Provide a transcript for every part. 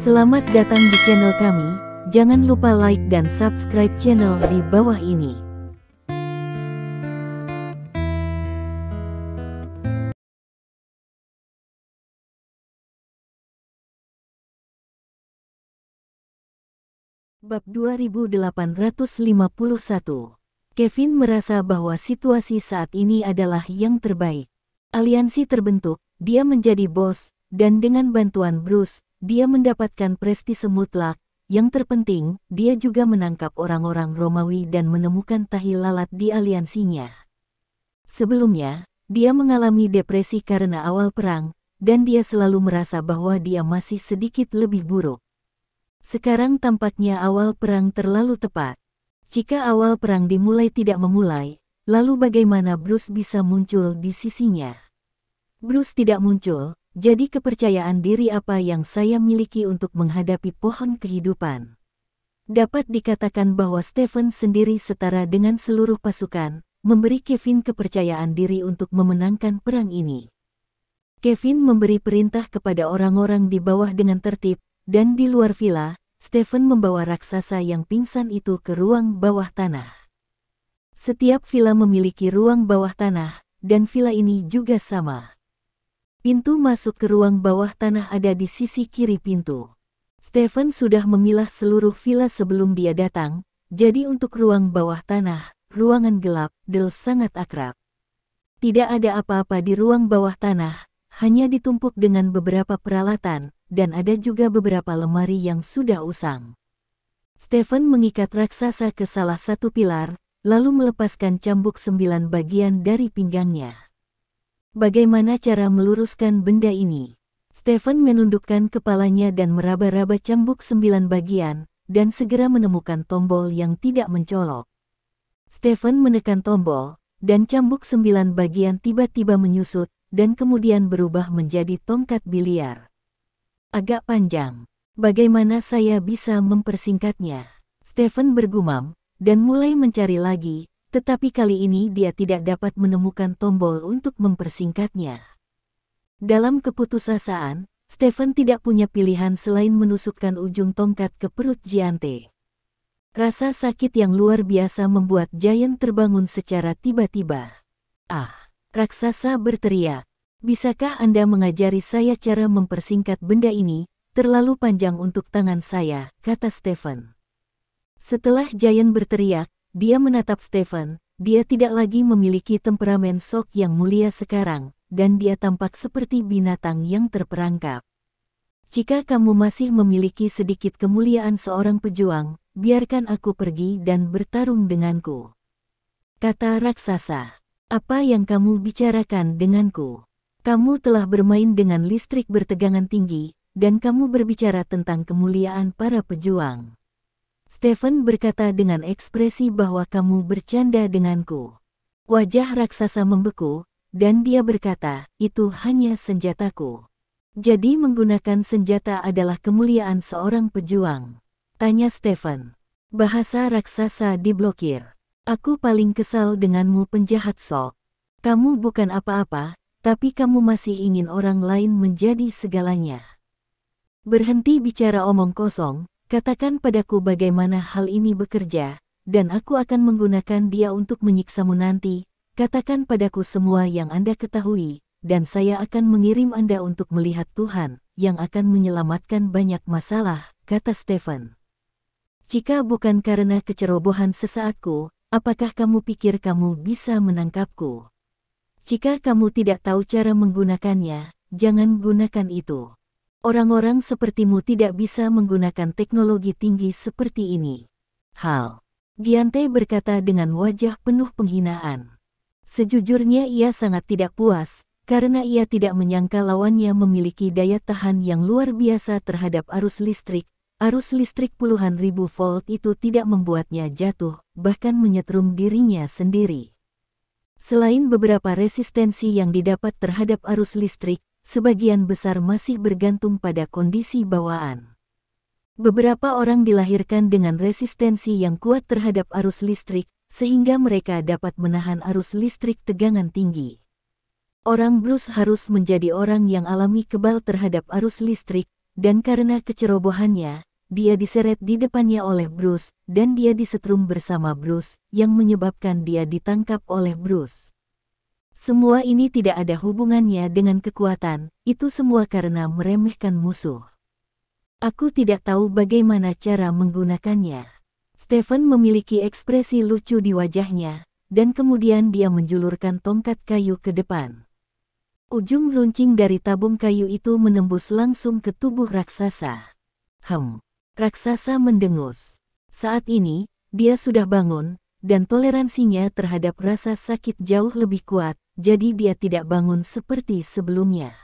Selamat datang di channel kami, jangan lupa like dan subscribe channel di bawah ini. Bab 2851. Kevin merasa bahwa situasi saat ini adalah yang terbaik. Aliansi terbentuk, dia menjadi bos, dan dengan bantuan Bruce, dia mendapatkan prestise mutlak. Yang terpenting, dia juga menangkap orang-orang Romawi dan menemukan tahi lalat di aliansinya. Sebelumnya, dia mengalami depresi karena awal perang, dan dia selalu merasa bahwa dia masih sedikit lebih buruk. Sekarang tampaknya awal perang terlalu tepat. Jika awal perang dimulai tidak memulai, lalu bagaimana Bruce bisa muncul di sisinya? Bruce tidak muncul, jadi kepercayaan diri apa yang saya miliki untuk menghadapi pohon kehidupan? Dapat dikatakan bahwa Stephen sendiri setara dengan seluruh pasukan, memberi Kevin kepercayaan diri untuk memenangkan perang ini. Kevin memberi perintah kepada orang-orang di bawah dengan tertib, dan di luar villa, Stephen membawa raksasa yang pingsan itu ke ruang bawah tanah. Setiap villa memiliki ruang bawah tanah, dan villa ini juga sama. Pintu masuk ke ruang bawah tanah ada di sisi kiri pintu. Stephen sudah memilah seluruh villa sebelum dia datang, jadi untuk ruang bawah tanah, ruangan gelap, Del sangat akrab. Tidak ada apa-apa di ruang bawah tanah, hanya ditumpuk dengan beberapa peralatan, dan ada juga beberapa lemari yang sudah usang. Stephen mengikat raksasa ke salah satu pilar, lalu melepaskan cambuk 9 bagian dari pinggangnya. Bagaimana cara meluruskan benda ini? Stephen menundukkan kepalanya dan meraba-raba cambuk 9 bagian, dan segera menemukan tombol yang tidak mencolok. Stephen menekan tombol, dan cambuk 9 bagian tiba-tiba menyusut, dan kemudian berubah menjadi tongkat biliar. Agak panjang. Bagaimana saya bisa mempersingkatnya? Stephen bergumam, dan mulai mencari lagi, tetapi kali ini dia tidak dapat menemukan tombol untuk mempersingkatnya. Dalam keputusasaan, Stephen tidak punya pilihan selain menusukkan ujung tongkat ke perut Giante. Rasa sakit yang luar biasa membuat Giant terbangun secara tiba-tiba. "Ah!" raksasa berteriak. "Bisakah Anda mengajari saya cara mempersingkat benda ini? Terlalu panjang untuk tangan saya," kata Stephen. Setelah Giant berteriak, dia menatap Stephen. Dia tidak lagi memiliki temperamen shock yang mulia sekarang, dan dia tampak seperti binatang yang terperangkap. "Jika kamu masih memiliki sedikit kemuliaan seorang pejuang, biarkan aku pergi dan bertarung denganku," kata raksasa. "Apa yang kamu bicarakan denganku? Kamu telah bermain dengan listrik bertegangan tinggi, dan kamu berbicara tentang kemuliaan para pejuang." Stephen berkata dengan ekspresi bahwa kamu bercanda denganku. Wajah raksasa membeku, dan dia berkata, "Itu hanya senjataku." "Jadi menggunakan senjata adalah kemuliaan seorang pejuang?" tanya Stephen. Bahasa raksasa diblokir. "Aku paling kesal denganmu, penjahat sok. Kamu bukan apa-apa, tapi kamu masih ingin orang lain menjadi segalanya. Berhenti bicara omong kosong. Katakan padaku bagaimana hal ini bekerja, dan aku akan menggunakan dia untuk menyiksamu nanti. Katakan padaku semua yang Anda ketahui, dan saya akan mengirim Anda untuk melihat Tuhan, yang akan menyelamatkan banyak masalah," kata Stephen. "Jika bukan karena kecerobohan sesaatku, apakah kamu pikir kamu bisa menangkapku? Jika kamu tidak tahu cara menggunakannya, jangan gunakan itu. Orang-orang sepertimu tidak bisa menggunakan teknologi tinggi seperti ini." Giante berkata dengan wajah penuh penghinaan. Sejujurnya ia sangat tidak puas, karena ia tidak menyangka lawannya memiliki daya tahan yang luar biasa terhadap arus listrik. Arus listrik puluhan ribu volt itu tidak membuatnya jatuh, bahkan menyetrum dirinya sendiri. Selain beberapa resistensi yang didapat terhadap arus listrik, sebagian besar masih bergantung pada kondisi bawaan. Beberapa orang dilahirkan dengan resistensi yang kuat terhadap arus listrik, sehingga mereka dapat menahan arus listrik tegangan tinggi. Orang Bruce harus menjadi orang yang alami kebal terhadap arus listrik, dan karena kecerobohannya, dia diseret di depannya oleh Bruce, dan dia disetrum bersama Bruce, yang menyebabkan dia ditangkap oleh Bruce. Semua ini tidak ada hubungannya dengan kekuatan, itu semua karena meremehkan musuh. Aku tidak tahu bagaimana cara menggunakannya. Stephen memiliki ekspresi lucu di wajahnya, dan kemudian dia menjulurkan tongkat kayu ke depan. Ujung runcing dari tabung kayu itu menembus langsung ke tubuh raksasa. Raksasa mendengus. Saat ini, dia sudah bangun, dan toleransinya terhadap rasa sakit jauh lebih kuat, jadi dia tidak bangun seperti sebelumnya.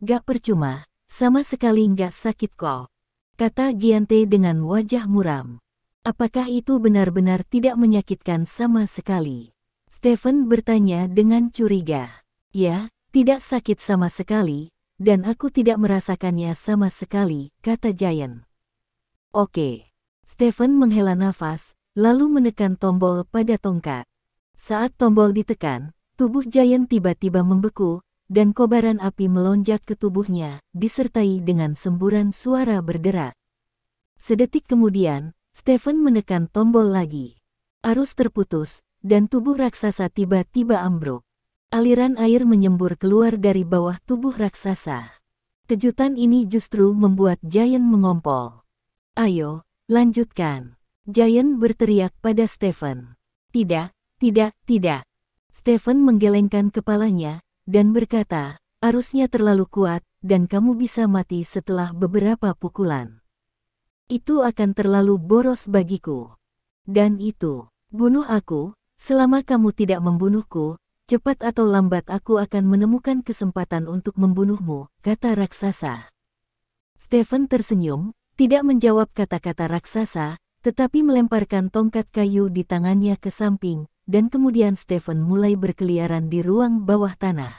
Gak percuma, sama sekali gak sakit kok, kata Giante dengan wajah muram. Apakah itu benar-benar tidak menyakitkan sama sekali? Stephen bertanya dengan curiga. Ya, tidak sakit sama sekali, dan aku tidak merasakannya sama sekali, kata Giant. Oke. Stephen menghela nafas, lalu menekan tombol pada tongkat. Saat tombol ditekan, tubuh Giant tiba-tiba membeku, dan kobaran api melonjak ke tubuhnya, disertai dengan semburan suara berderak. Sedetik kemudian, Stephen menekan tombol lagi. Arus terputus, dan tubuh raksasa tiba-tiba ambruk. Aliran air menyembur keluar dari bawah tubuh raksasa. Kejutan ini justru membuat Giant mengompol. Ayo, lanjutkan. Giant berteriak pada Stephen. Tidak, tidak, tidak. Stephen menggelengkan kepalanya, dan berkata, arusnya terlalu kuat, dan kamu bisa mati setelah beberapa pukulan. Itu akan terlalu boros bagiku. Dan itu, bunuh aku, selama kamu tidak membunuhku, cepat atau lambat aku akan menemukan kesempatan untuk membunuhmu, kata raksasa. Stephen tersenyum, tidak menjawab kata-kata raksasa, tetapi melemparkan tongkat kayu di tangannya ke samping, dan kemudian Stephen mulai berkeliaran di ruang bawah tanah.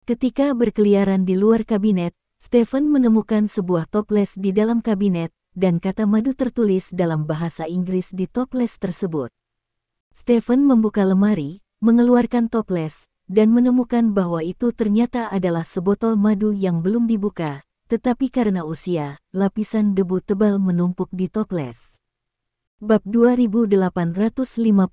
Ketika berkeliaran di luar kabinet, Stephen menemukan sebuah toples di dalam kabinet, dan kata madu tertulis dalam bahasa Inggris di toples tersebut. Stephen membuka lemari, mengeluarkan toples, dan menemukan bahwa itu ternyata adalah sebotol madu yang belum dibuka, tetapi karena usia, lapisan debu tebal menumpuk di toples. Bab 2852.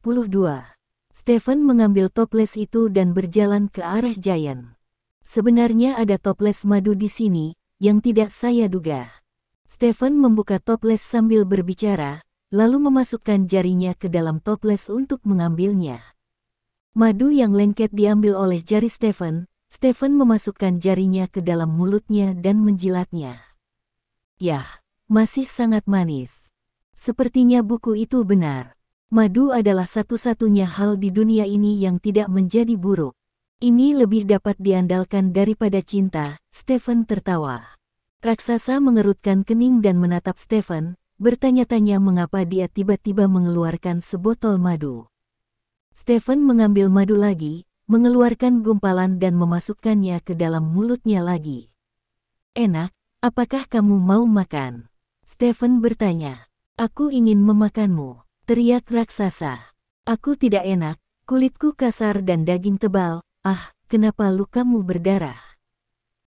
Stephen mengambil toples itu dan berjalan ke arah Giant. Sebenarnya ada toples madu di sini, yang tidak saya duga. Stephen membuka toples sambil berbicara, lalu memasukkan jarinya ke dalam toples untuk mengambilnya. Madu yang lengket diambil oleh jari Stephen. Stephen memasukkan jarinya ke dalam mulutnya dan menjilatnya. Yah, masih sangat manis. Sepertinya buku itu benar. Madu adalah satu-satunya hal di dunia ini yang tidak menjadi buruk. Ini lebih dapat diandalkan daripada cinta, Stephen tertawa. Raksasa mengerutkan kening dan menatap Stephen, bertanya-tanya mengapa dia tiba-tiba mengeluarkan sebotol madu. Stephen mengambil madu lagi, mengeluarkan gumpalan dan memasukkannya ke dalam mulutnya lagi. Enak, apakah kamu mau makan? Stephen bertanya. Aku ingin memakanmu, teriak raksasa. Aku tidak enak, kulitku kasar dan daging tebal, kenapa lukamu berdarah?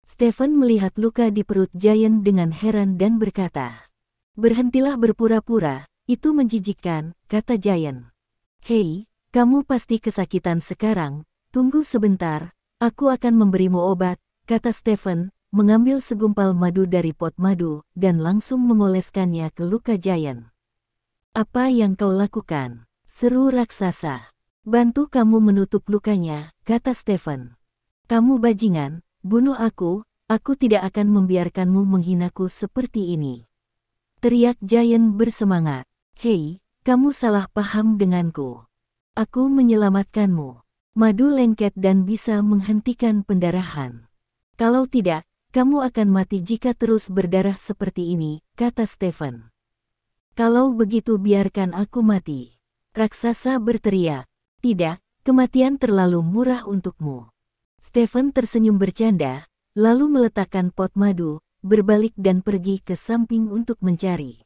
Stephen melihat luka di perut Giant dengan heran dan berkata, berhentilah berpura-pura, itu menjijikkan, kata Giant. Hei, kamu pasti kesakitan sekarang, tunggu sebentar, aku akan memberimu obat, kata Stephen, mengambil segumpal madu dari pot madu, dan langsung mengoleskannya ke luka Giant. Apa yang kau lakukan? Seru raksasa. Bantu kamu menutup lukanya, kata Stephen. Kamu bajingan, bunuh aku tidak akan membiarkanmu menghinaku seperti ini. Teriak Giant bersemangat. Hei, kamu salah paham denganku. Aku menyelamatkanmu. Madu lengket dan bisa menghentikan pendarahan. Kalau tidak, kamu akan mati jika terus berdarah seperti ini, kata Stephen. Kalau begitu biarkan aku mati. Raksasa berteriak. Tidak, kematian terlalu murah untukmu. Stephen tersenyum bercanda, lalu meletakkan pot madu, berbalik dan pergi ke samping untuk mencari.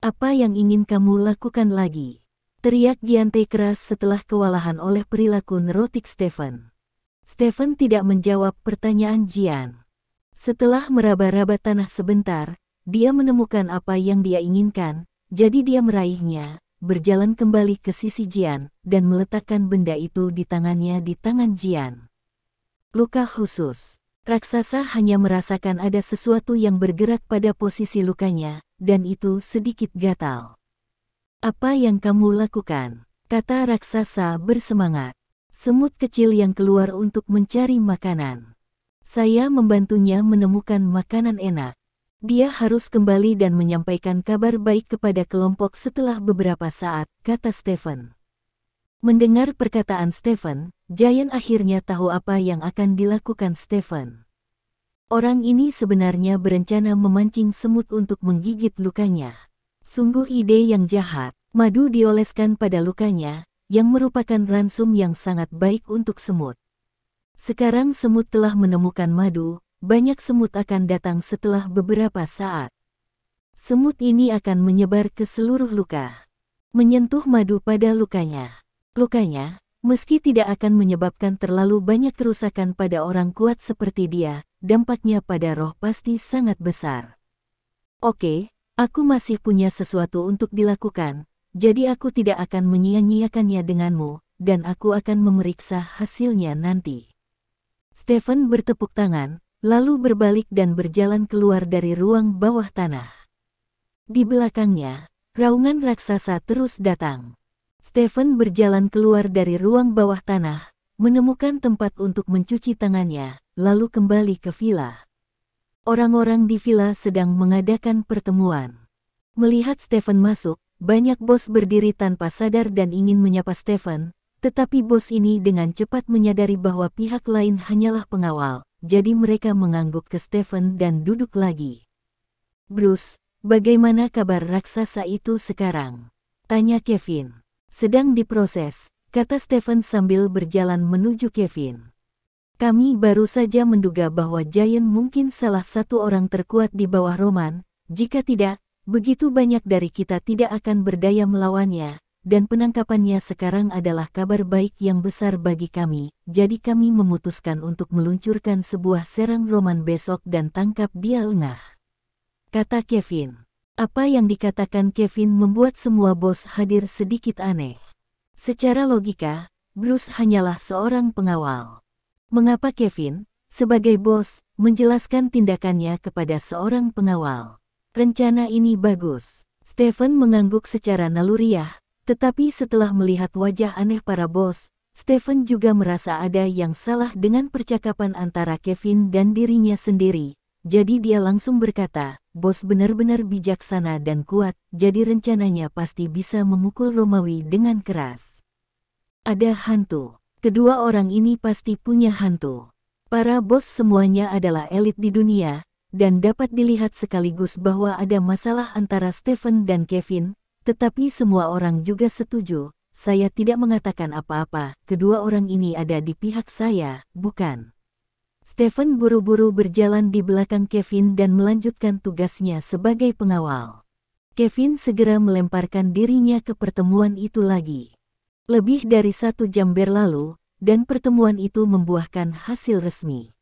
Apa yang ingin kamu lakukan lagi? Teriak Giante keras setelah kewalahan oleh perilaku neurotik Stephen. Stephen tidak menjawab pertanyaan Gian. Setelah meraba-raba tanah sebentar, dia menemukan apa yang dia inginkan, jadi dia meraihnya, berjalan kembali ke sisi Jian, dan meletakkan benda itu di tangannya di tangan Jian. Luka khusus. Raksasa hanya merasakan ada sesuatu yang bergerak pada posisi lukanya, dan itu sedikit gatal. Apa yang kamu lakukan? Kata raksasa bersemangat. Semut kecil yang keluar untuk mencari makanan. Saya membantunya menemukan makanan enak. Dia harus kembali dan menyampaikan kabar baik kepada kelompok setelah beberapa saat, kata Stephen. Mendengar perkataan Stephen, Giant akhirnya tahu apa yang akan dilakukan Stephen. Orang ini sebenarnya berencana memancing semut untuk menggigit lukanya. Sungguh ide yang jahat. Madu dioleskan pada lukanya, yang merupakan ransum yang sangat baik untuk semut. Sekarang semut telah menemukan madu, banyak semut akan datang setelah beberapa saat. Semut ini akan menyebar ke seluruh luka. Menyentuh madu pada lukanya. Lukanya, meski tidak akan menyebabkan terlalu banyak kerusakan pada orang kuat seperti dia, dampaknya pada roh pasti sangat besar. Oke, aku masih punya sesuatu untuk dilakukan, jadi aku tidak akan menyia-nyiakannya denganmu, dan aku akan memeriksa hasilnya nanti. Stephen bertepuk tangan, lalu berbalik dan berjalan keluar dari ruang bawah tanah. Di belakangnya, raungan raksasa terus datang. Stephen berjalan keluar dari ruang bawah tanah, menemukan tempat untuk mencuci tangannya, lalu kembali ke villa. Orang-orang di villa sedang mengadakan pertemuan. Melihat Stephen masuk, banyak bos berdiri tanpa sadar dan ingin menyapa Stephen, tetapi bos ini dengan cepat menyadari bahwa pihak lain hanyalah pengawal, jadi mereka mengangguk ke Stephen dan duduk lagi. Bruce, bagaimana kabar raksasa itu sekarang? Tanya Kevin. Sedang diproses, kata Stephen sambil berjalan menuju Kevin. Kami baru saja menduga bahwa Giant mungkin salah satu orang terkuat di bawah Roman, jika tidak, begitu banyak dari kita tidak akan berdaya melawannya, dan penangkapannya sekarang adalah kabar baik yang besar bagi kami, jadi kami memutuskan untuk meluncurkan sebuah serang Roman besok dan tangkap dia lengah. Kata Kevin. Apa yang dikatakan Kevin membuat semua bos hadir sedikit aneh. Secara logika, Bruce hanyalah seorang pengawal. Mengapa Kevin, sebagai bos, menjelaskan tindakannya kepada seorang pengawal? Rencana ini bagus. Stephen mengangguk secara naluriah, tetapi setelah melihat wajah aneh para bos, Stephen juga merasa ada yang salah dengan percakapan antara Kevin dan dirinya sendiri. Jadi dia langsung berkata, bos benar-benar bijaksana dan kuat, jadi rencananya pasti bisa memukul Romawi dengan keras. Ada hantu. Kedua orang ini pasti punya hantu. Para bos semuanya adalah elit di dunia, dan dapat dilihat sekaligus bahwa ada masalah antara Stephen dan Kevin, tetapi semua orang juga setuju, saya tidak mengatakan apa-apa, kedua orang ini ada di pihak saya, bukan? Stephen buru-buru berjalan di belakang Kevin dan melanjutkan tugasnya sebagai pengawal. Kevin segera melemparkan dirinya ke pertemuan itu lagi. Lebih dari 1 jam berlalu, dan pertemuan itu membuahkan hasil resmi.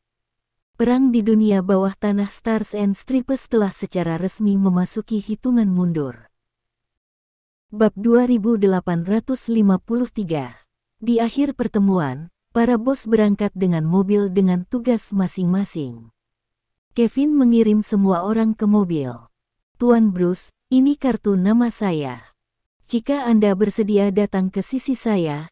Perang di dunia bawah tanah Stars and Stripes telah secara resmi memasuki hitungan mundur. Bab 2853. Di akhir pertemuan, para bos berangkat dengan mobil dengan tugas masing-masing. Kevin mengirim semua orang ke mobil. Tuan Bruce, ini kartu nama saya. Jika Anda bersedia datang ke sisi saya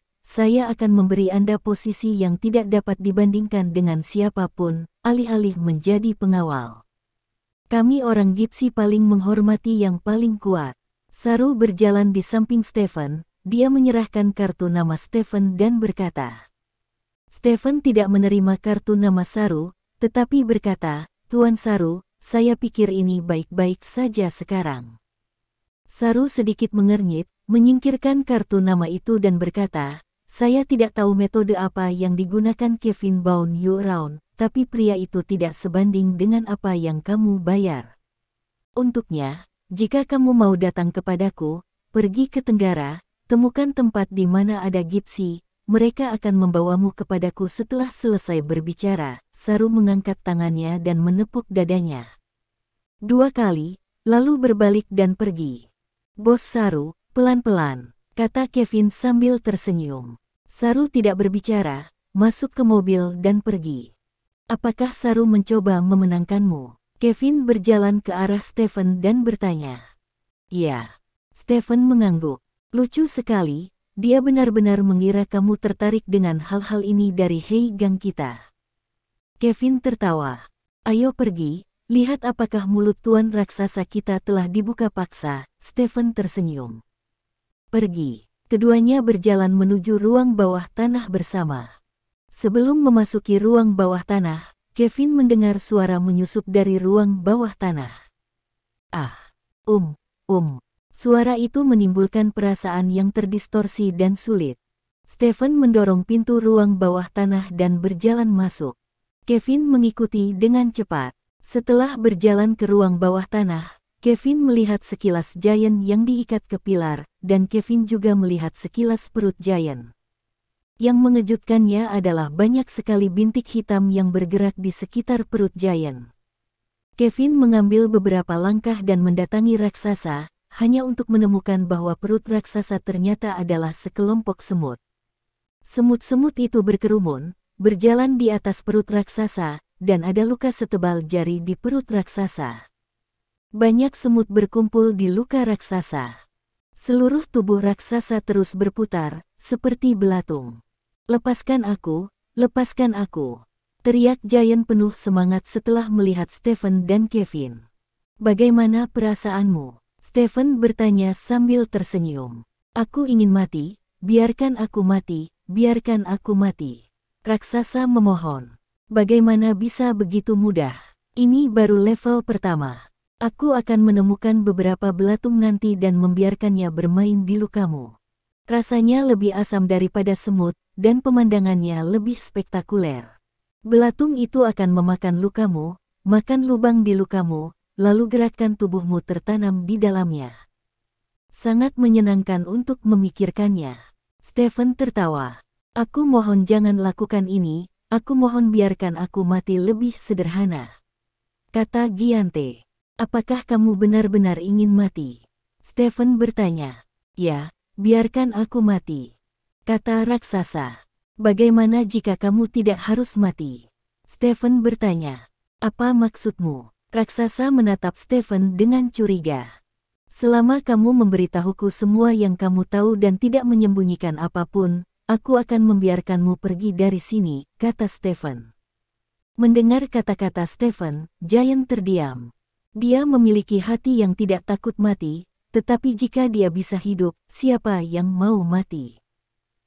akan memberi Anda posisi yang tidak dapat dibandingkan dengan siapapun, alih-alih menjadi pengawal. Kami orang Gipsy paling menghormati yang paling kuat. Saru berjalan di samping Stephen, dia menyerahkan kartu nama Stephen dan berkata. Stephen tidak menerima kartu nama Saru, tetapi berkata, Tuan Saru, saya pikir ini baik-baik saja sekarang. Saru sedikit mengernyit, menyingkirkan kartu nama itu dan berkata, saya tidak tahu metode apa yang digunakan Kevin Baun Yu-raun, tapi pria itu tidak sebanding dengan apa yang kamu bayar. Untuknya, jika kamu mau datang kepadaku, pergi ke Tenggara, temukan tempat di mana ada Gipsy, mereka akan membawamu kepadaku setelah selesai berbicara. Saru mengangkat tangannya dan menepuk dadanya 2 kali, lalu berbalik dan pergi. Bos Saru, pelan-pelan, kata Kevin sambil tersenyum. Saru tidak berbicara, masuk ke mobil dan pergi. Apakah Saru mencoba memenangkanmu? Kevin berjalan ke arah Stephen dan bertanya. Ya. Stephen mengangguk. Lucu sekali, dia benar-benar mengira kamu tertarik dengan hal-hal ini dari Hei Gang kita. Kevin tertawa. Ayo pergi, lihat apakah mulut tuan raksasa kita telah dibuka paksa. Stephen tersenyum. Pergi. Keduanya berjalan menuju ruang bawah tanah bersama. Sebelum memasuki ruang bawah tanah, Kevin mendengar suara menyusup dari ruang bawah tanah. Ah, Suara itu menimbulkan perasaan yang terdistorsi dan sulit. Stephen mendorong pintu ruang bawah tanah dan berjalan masuk. Kevin mengikuti dengan cepat. Setelah berjalan ke ruang bawah tanah, Kevin melihat sekilas Giant yang diikat ke pilar, dan Kevin juga melihat sekilas perut Giant. Yang mengejutkannya adalah banyak sekali bintik hitam yang bergerak di sekitar perut Giant. Kevin mengambil beberapa langkah dan mendatangi raksasa, hanya untuk menemukan bahwa perut raksasa ternyata adalah sekelompok semut. Semut-semut itu berkerumun, berjalan di atas perut raksasa, dan ada luka setebal jari di perut raksasa. Banyak semut berkumpul di luka raksasa. Seluruh tubuh raksasa terus berputar, seperti belatung. Lepaskan aku, lepaskan aku. Teriak Giant penuh semangat setelah melihat Stephen dan Kevin. Bagaimana perasaanmu? Stephen bertanya sambil tersenyum. Aku ingin mati, biarkan aku mati, biarkan aku mati. Raksasa memohon. Bagaimana bisa begitu mudah? Ini baru level pertama. Aku akan menemukan beberapa belatung nanti dan membiarkannya bermain di lukamu. Rasanya lebih asam daripada semut, dan pemandangannya lebih spektakuler. Belatung itu akan memakan lukamu, makan lubang di lukamu, lalu gerakan tubuhmu tertanam di dalamnya. Sangat menyenangkan untuk memikirkannya. Stephen tertawa. Aku mohon jangan lakukan ini, aku mohon biarkan aku mati lebih sederhana. Kata Giante. Apakah kamu benar-benar ingin mati? Stephen bertanya. Ya, biarkan aku mati. Kata raksasa. Bagaimana jika kamu tidak harus mati? Stephen bertanya. Apa maksudmu? Raksasa menatap Stephen dengan curiga. Selama kamu memberitahuku semua yang kamu tahu dan tidak menyembunyikan apapun, aku akan membiarkanmu pergi dari sini, kata Stephen. Mendengar kata-kata Stephen, Giant terdiam. Dia memiliki hati yang tidak takut mati, tetapi jika dia bisa hidup, siapa yang mau mati?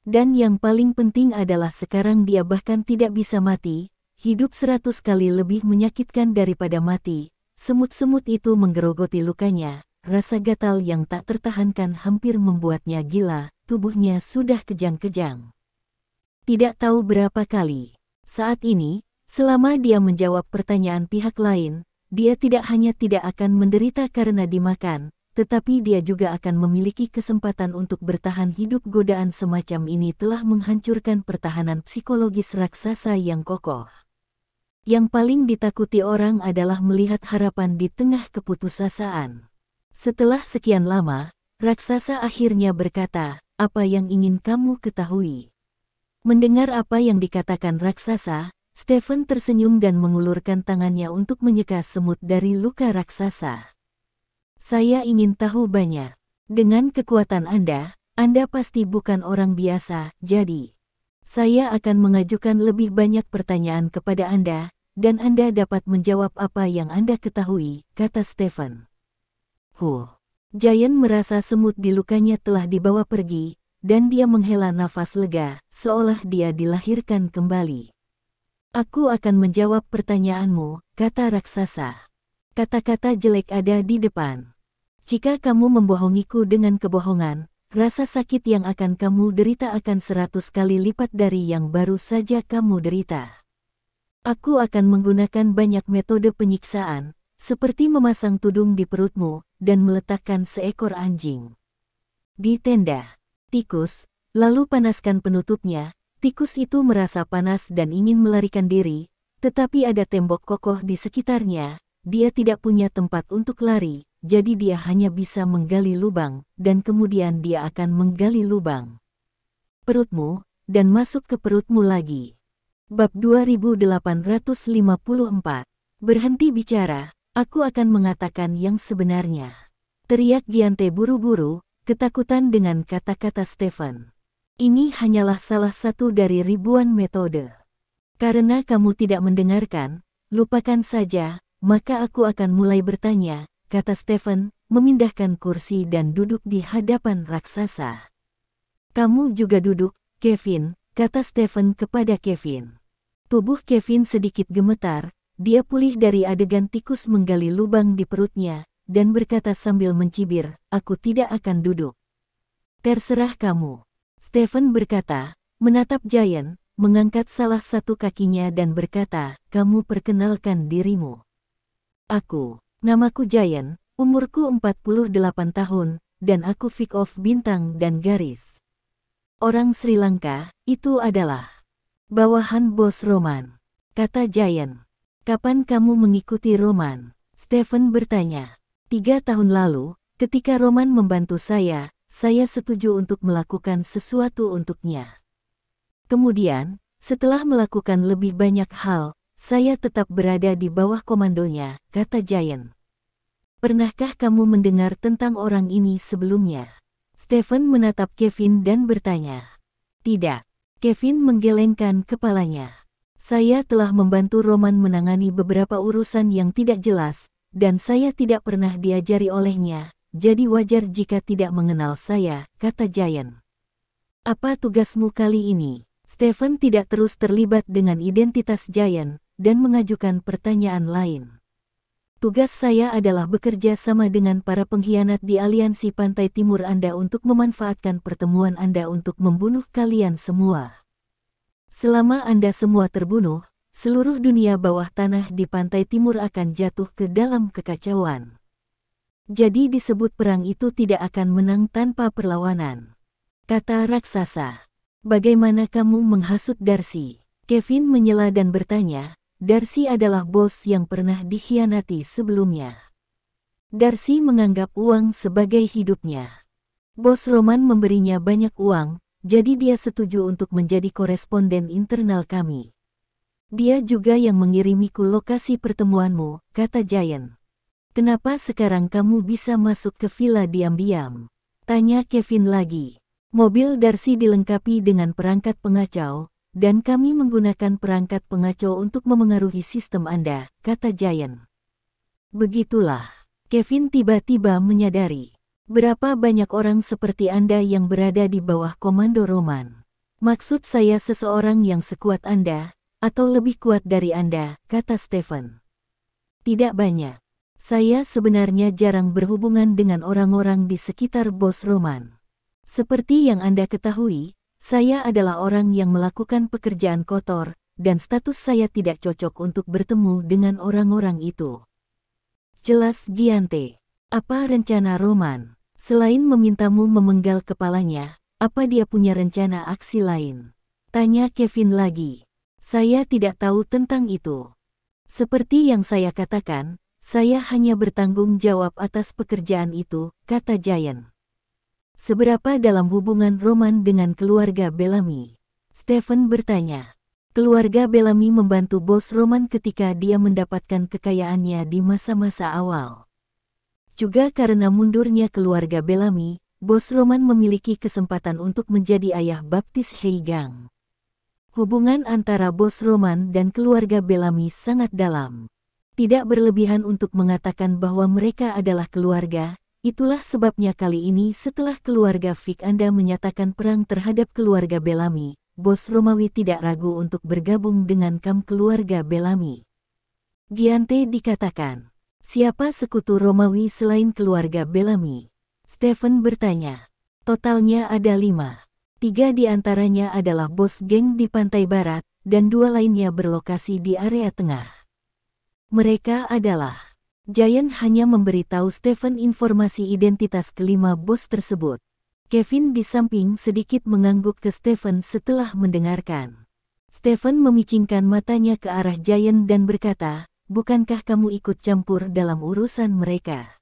Dan yang paling penting adalah sekarang dia bahkan tidak bisa mati. Hidup 100 kali lebih menyakitkan daripada mati. Semut-semut itu menggerogoti lukanya, rasa gatal yang tak tertahankan hampir membuatnya gila, tubuhnya sudah kejang-kejang. Tidak tahu berapa kali. Saat ini, selama dia menjawab pertanyaan pihak lain, dia tidak hanya tidak akan menderita karena dimakan, tetapi dia juga akan memiliki kesempatan untuk bertahan hidup. Godaan semacam ini telah menghancurkan pertahanan psikologis raksasa yang kokoh. Yang paling ditakuti orang adalah melihat harapan di tengah keputusasaan. Setelah sekian lama, raksasa akhirnya berkata, apa yang ingin kamu ketahui? Mendengar apa yang dikatakan raksasa, Stephen tersenyum dan mengulurkan tangannya untuk menyeka semut dari luka raksasa. Saya ingin tahu banyak. Dengan kekuatan Anda pasti bukan orang biasa, jadi saya akan mengajukan lebih banyak pertanyaan kepada Anda, dan Anda dapat menjawab apa yang Anda ketahui, kata Stephen. Giant merasa semut di lukanya telah dibawa pergi, dan dia menghela nafas lega, seolah dia dilahirkan kembali. Aku akan menjawab pertanyaanmu, kata raksasa. Kata-kata jelek ada di depan. Jika kamu membohongiku dengan kebohongan, rasa sakit yang akan kamu derita akan 100 kali lipat dari yang baru saja kamu derita. Aku akan menggunakan banyak metode penyiksaan, seperti memasang tudung di perutmu, dan meletakkan seekor anjing di tenda tikus, lalu panaskan penutupnya. Tikus itu merasa panas dan ingin melarikan diri, tetapi ada tembok kokoh di sekitarnya. Dia tidak punya tempat untuk lari, jadi dia hanya bisa menggali lubang, dan kemudian dia akan menggali lubang perutmu, dan masuk ke perutmu lagi. Bab 2854. Berhenti bicara, aku akan mengatakan yang sebenarnya. Teriak Giante buru-buru, ketakutan dengan kata-kata Stephen. Ini hanyalah salah satu dari ribuan metode. Karena kamu tidak mendengarkan, lupakan saja, maka aku akan mulai bertanya, kata Stephen, memindahkan kursi dan duduk di hadapan raksasa. Kamu juga duduk, Kevin, kata Stephen kepada Kevin. Tubuh Kevin sedikit gemetar, dia pulih dari adegan tikus menggali lubang di perutnya, dan berkata sambil mencibir, aku tidak akan duduk. Terserah kamu. Stephen berkata, menatap Giant, mengangkat salah satu kakinya dan berkata, kamu perkenalkan dirimu. Aku, namaku Giant, umurku 48 tahun, dan aku Vic of Bintang dan Garis. Orang Sri Lanka, itu adalah bawahan bos Roman, kata Giant. Kapan kamu mengikuti Roman? Stephen bertanya. 3 tahun lalu, ketika Roman membantu saya setuju untuk melakukan sesuatu untuknya. Kemudian, setelah melakukan lebih banyak hal, saya tetap berada di bawah komandonya, kata Giant. Pernahkah kamu mendengar tentang orang ini sebelumnya? Stephen menatap Kevin dan bertanya. Tidak. Kevin menggelengkan kepalanya. Saya telah membantu Roman menangani beberapa urusan yang tidak jelas, dan saya tidak pernah diajari olehnya. Jadi wajar jika tidak mengenal saya, kata Giant. Apa tugasmu kali ini? Stephen tidak terus terlibat dengan identitas Giant, dan mengajukan pertanyaan lain. Tugas saya adalah bekerja sama dengan para pengkhianat di aliansi Pantai Timur Anda untuk memanfaatkan pertemuan Anda untuk membunuh kalian semua. Selama Anda semua terbunuh, seluruh dunia bawah tanah di Pantai Timur akan jatuh ke dalam kekacauan. Jadi disebut perang itu tidak akan menang tanpa perlawanan, kata raksasa. Bagaimana kamu menghasut Darcy? Kevin menyela dan bertanya, Darcy adalah bos yang pernah dikhianati sebelumnya. Darcy menganggap uang sebagai hidupnya. Bos Roman memberinya banyak uang, jadi dia setuju untuk menjadi koresponden internal kami. Dia juga yang mengirimiku lokasi pertemuanmu, kata Giant. Kenapa sekarang kamu bisa masuk ke villa diam-diam? Tanya Kevin lagi. Mobil Darcy dilengkapi dengan perangkat pengacau, dan kami menggunakan perangkat pengacau untuk memengaruhi sistem Anda, kata Giant. Begitulah. Kevin tiba-tiba menyadari. Berapa banyak orang seperti Anda yang berada di bawah komando Roman? Maksud saya seseorang yang sekuat Anda, atau lebih kuat dari Anda, kata Stephen. Tidak banyak. Saya sebenarnya jarang berhubungan dengan orang-orang di sekitar bos Roman. Seperti yang Anda ketahui, saya adalah orang yang melakukan pekerjaan kotor, dan status saya tidak cocok untuk bertemu dengan orang-orang itu. Jelas Giante. Apa rencana Roman? Selain memintamu memenggal kepalanya, apa dia punya rencana aksi lain? Tanya Kevin lagi. Saya tidak tahu tentang itu. Seperti yang saya katakan, saya hanya bertanggung jawab atas pekerjaan itu, kata Giant. Seberapa dalam hubungan Roman dengan keluarga Bellamy? Stephen bertanya. Keluarga Bellamy membantu bos Roman ketika dia mendapatkan kekayaannya di masa-masa awal. Juga karena mundurnya keluarga Bellamy, bos Roman memiliki kesempatan untuk menjadi ayah baptis Heigang. Hubungan antara bos Roman dan keluarga Bellamy sangat dalam. Tidak berlebihan untuk mengatakan bahwa mereka adalah keluarga, itulah sebabnya kali ini setelah keluarga Vic Anda menyatakan perang terhadap keluarga Bellamy, bos Romawi tidak ragu untuk bergabung dengan kam keluarga Bellamy. Giante dikatakan, siapa sekutu Romawi selain keluarga Bellamy? Stephen bertanya. Totalnya ada 5. 3 di antaranya adalah bos geng di pantai barat, dan 2 lainnya berlokasi di area tengah. Mereka adalah. Giant hanya memberitahu Stephen informasi identitas kelima bos tersebut. Kevin di samping sedikit mengangguk ke Stephen setelah mendengarkan. Stephen memicingkan matanya ke arah Giant dan berkata, bukankah kamu ikut campur dalam urusan mereka?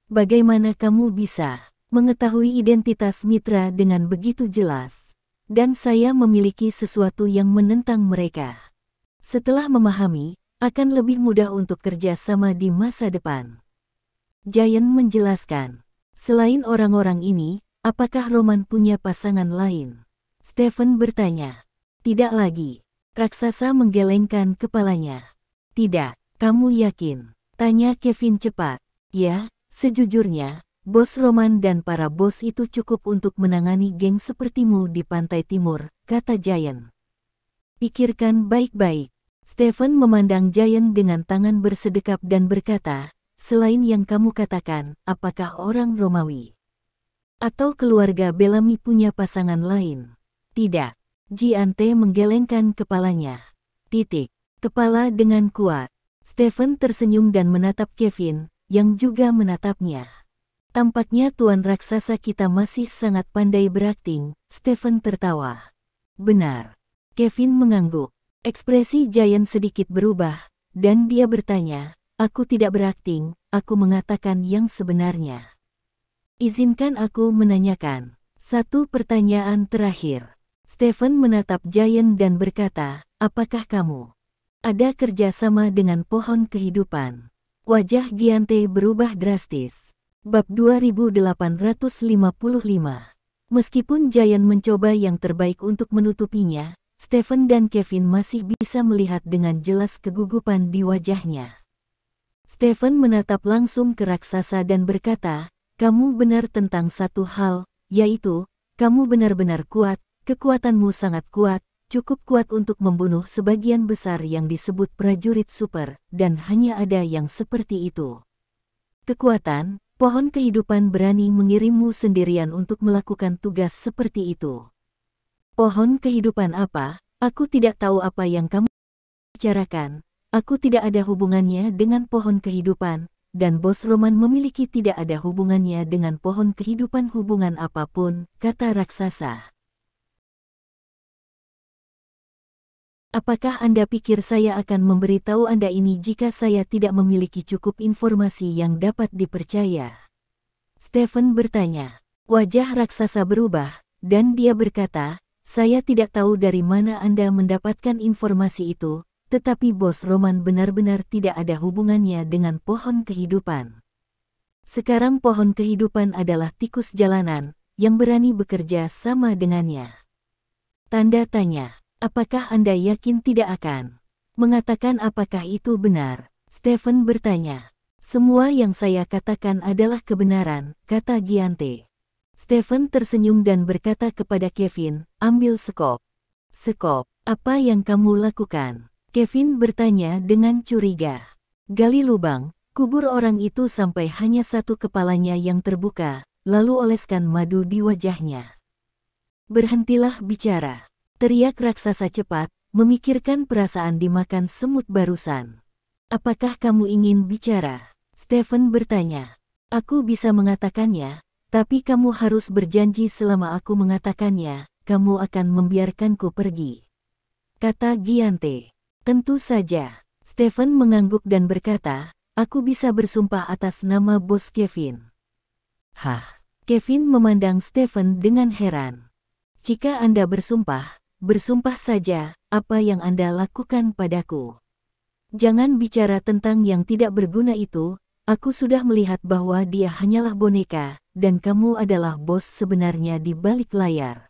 Bagaimana kamu bisa mengetahui identitas mitra dengan begitu jelas? Dan saya memiliki sesuatu yang menentang mereka. Setelah memahami, akan lebih mudah untuk kerja sama di masa depan. Giant menjelaskan, selain orang-orang ini, apakah Roman punya pasangan lain? Stephen bertanya. Tidak lagi. Raksasa menggelengkan kepalanya. Tidak, kamu yakin? Tanya Kevin cepat. Ya, sejujurnya, bos Roman dan para bos itu cukup untuk menangani geng sepertimu di pantai timur, kata Giant. Pikirkan baik-baik. Stephen memandang Giant dengan tangan bersedekap dan berkata, selain yang kamu katakan, apakah orang Romawi atau keluarga Bellamy punya pasangan lain? Tidak. Giante menggelengkan kepalanya. Kepala dengan kuat. Stephen tersenyum dan menatap Kevin, yang juga menatapnya. Tampaknya tuan raksasa kita masih sangat pandai berakting, Stephen tertawa. Benar. Kevin mengangguk. Ekspresi Giant sedikit berubah, dan dia bertanya, aku tidak berakting, aku mengatakan yang sebenarnya. Izinkan aku menanyakan satu pertanyaan terakhir. Stephen menatap Giant dan berkata, apakah kamu ada kerjasama dengan pohon kehidupan? Wajah Giante berubah drastis. Bab 2855. Meskipun Giant mencoba yang terbaik untuk menutupinya, Stephen dan Kevin masih bisa melihat dengan jelas kegugupan di wajahnya. Stephen menatap langsung ke raksasa dan berkata, kamu benar tentang satu hal, yaitu, kamu benar-benar kuat, kekuatanmu sangat kuat, cukup kuat untuk membunuh sebagian besar yang disebut prajurit super, dan hanya ada yang seperti itu. Kekuatan, pohon kehidupan berani mengirimmu sendirian untuk melakukan tugas seperti itu. Pohon kehidupan apa? Aku tidak tahu apa yang kamu bicarakan. Aku tidak ada hubungannya dengan pohon kehidupan. Dan bos Roman memiliki tidak ada hubungannya dengan pohon kehidupan hubungan apapun, kata raksasa. Apakah Anda pikir saya akan memberitahu Anda ini jika saya tidak memiliki cukup informasi yang dapat dipercaya? Stephen bertanya. Wajah raksasa berubah, dan dia berkata, saya tidak tahu dari mana Anda mendapatkan informasi itu, tetapi bos Roman benar-benar tidak ada hubungannya dengan pohon kehidupan. Sekarang pohon kehidupan adalah tikus jalanan, yang berani bekerja sama dengannya. Tanda tanya, apakah Anda yakin tidak akan mengatakan apakah itu benar? Stephen bertanya. Semua yang saya katakan adalah kebenaran, kata Giante. Stephen tersenyum dan berkata kepada Kevin, ambil sekop. Sekop, apa yang kamu lakukan? Kevin bertanya dengan curiga. Gali lubang, kubur orang itu sampai hanya satu kepalanya yang terbuka, lalu oleskan madu di wajahnya. Berhentilah bicara, teriak raksasa cepat, memikirkan perasaan dimakan semut barusan. Apakah kamu ingin bicara? Stephen bertanya. Aku bisa mengatakannya, tapi kamu harus berjanji selama aku mengatakannya, kamu akan membiarkanku pergi. Kata Giante. Tentu saja. Stephen mengangguk dan berkata, aku bisa bersumpah atas nama bos Kevin. Hah? Kevin memandang Stephen dengan heran. Jika Anda bersumpah, bersumpah saja, apa yang Anda lakukan padaku. Jangan bicara tentang yang tidak berguna itu, aku sudah melihat bahwa dia hanyalah boneka, dan kamu adalah bos sebenarnya di balik layar.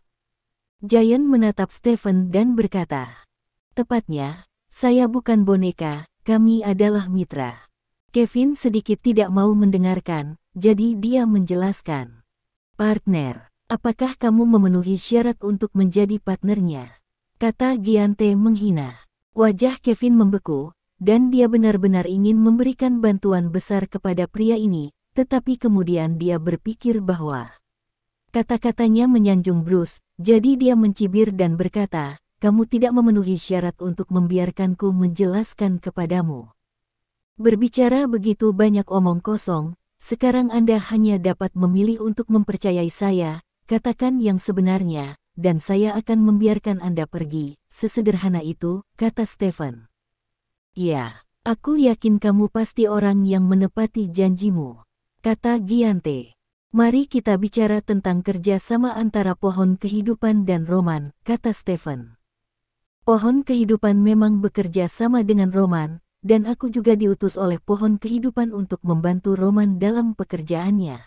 Giant menatap Stephen dan berkata, tepatnya, saya bukan boneka, kami adalah mitra. Kevin sedikit tidak mau mendengarkan, jadi dia menjelaskan. Partner, apakah kamu memenuhi syarat untuk menjadi partnernya? Kata Giante menghina. Wajah Kevin membeku, dan dia benar-benar ingin memberikan bantuan besar kepada pria ini, tetapi kemudian dia berpikir bahwa kata-katanya menyanjung Bruce, jadi dia mencibir dan berkata, kamu tidak memenuhi syarat untuk membiarkanku menjelaskan kepadamu. Berbicara begitu banyak omong kosong, sekarang Anda hanya dapat memilih untuk mempercayai saya, katakan yang sebenarnya, dan saya akan membiarkan Anda pergi. Sesederhana itu, kata Stephen. Ya, aku yakin kamu pasti orang yang menepati janjimu, kata Giante. Mari kita bicara tentang kerja sama antara pohon kehidupan dan Roman, kata Stephen. Pohon kehidupan memang bekerja sama dengan Roman, dan aku juga diutus oleh pohon kehidupan untuk membantu Roman dalam pekerjaannya,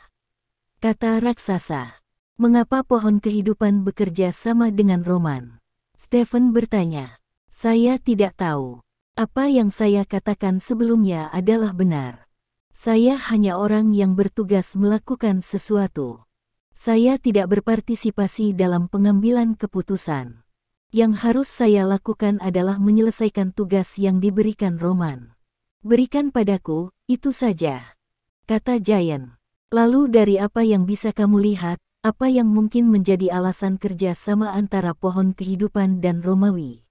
kata raksasa. Mengapa pohon kehidupan bekerja sama dengan Roman? Stephen bertanya. Saya tidak tahu. Apa yang saya katakan sebelumnya adalah benar. Saya hanya orang yang bertugas melakukan sesuatu. Saya tidak berpartisipasi dalam pengambilan keputusan. Yang harus saya lakukan adalah menyelesaikan tugas yang diberikan Roman. Berikan padaku, itu saja, kata Giant. Lalu dari apa yang bisa kamu lihat, apa yang mungkin menjadi alasan kerja sama antara pohon kehidupan dan Romawi?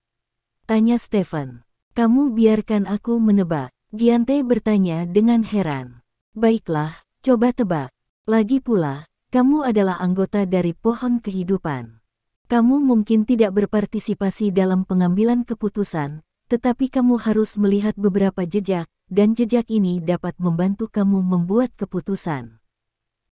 Tanya Stephen. Kamu biarkan aku menebak. Giante bertanya dengan heran. Baiklah, coba tebak. Lagi pula, kamu adalah anggota dari pohon kehidupan. Kamu mungkin tidak berpartisipasi dalam pengambilan keputusan, tetapi kamu harus melihat beberapa jejak, dan jejak ini dapat membantu kamu membuat keputusan.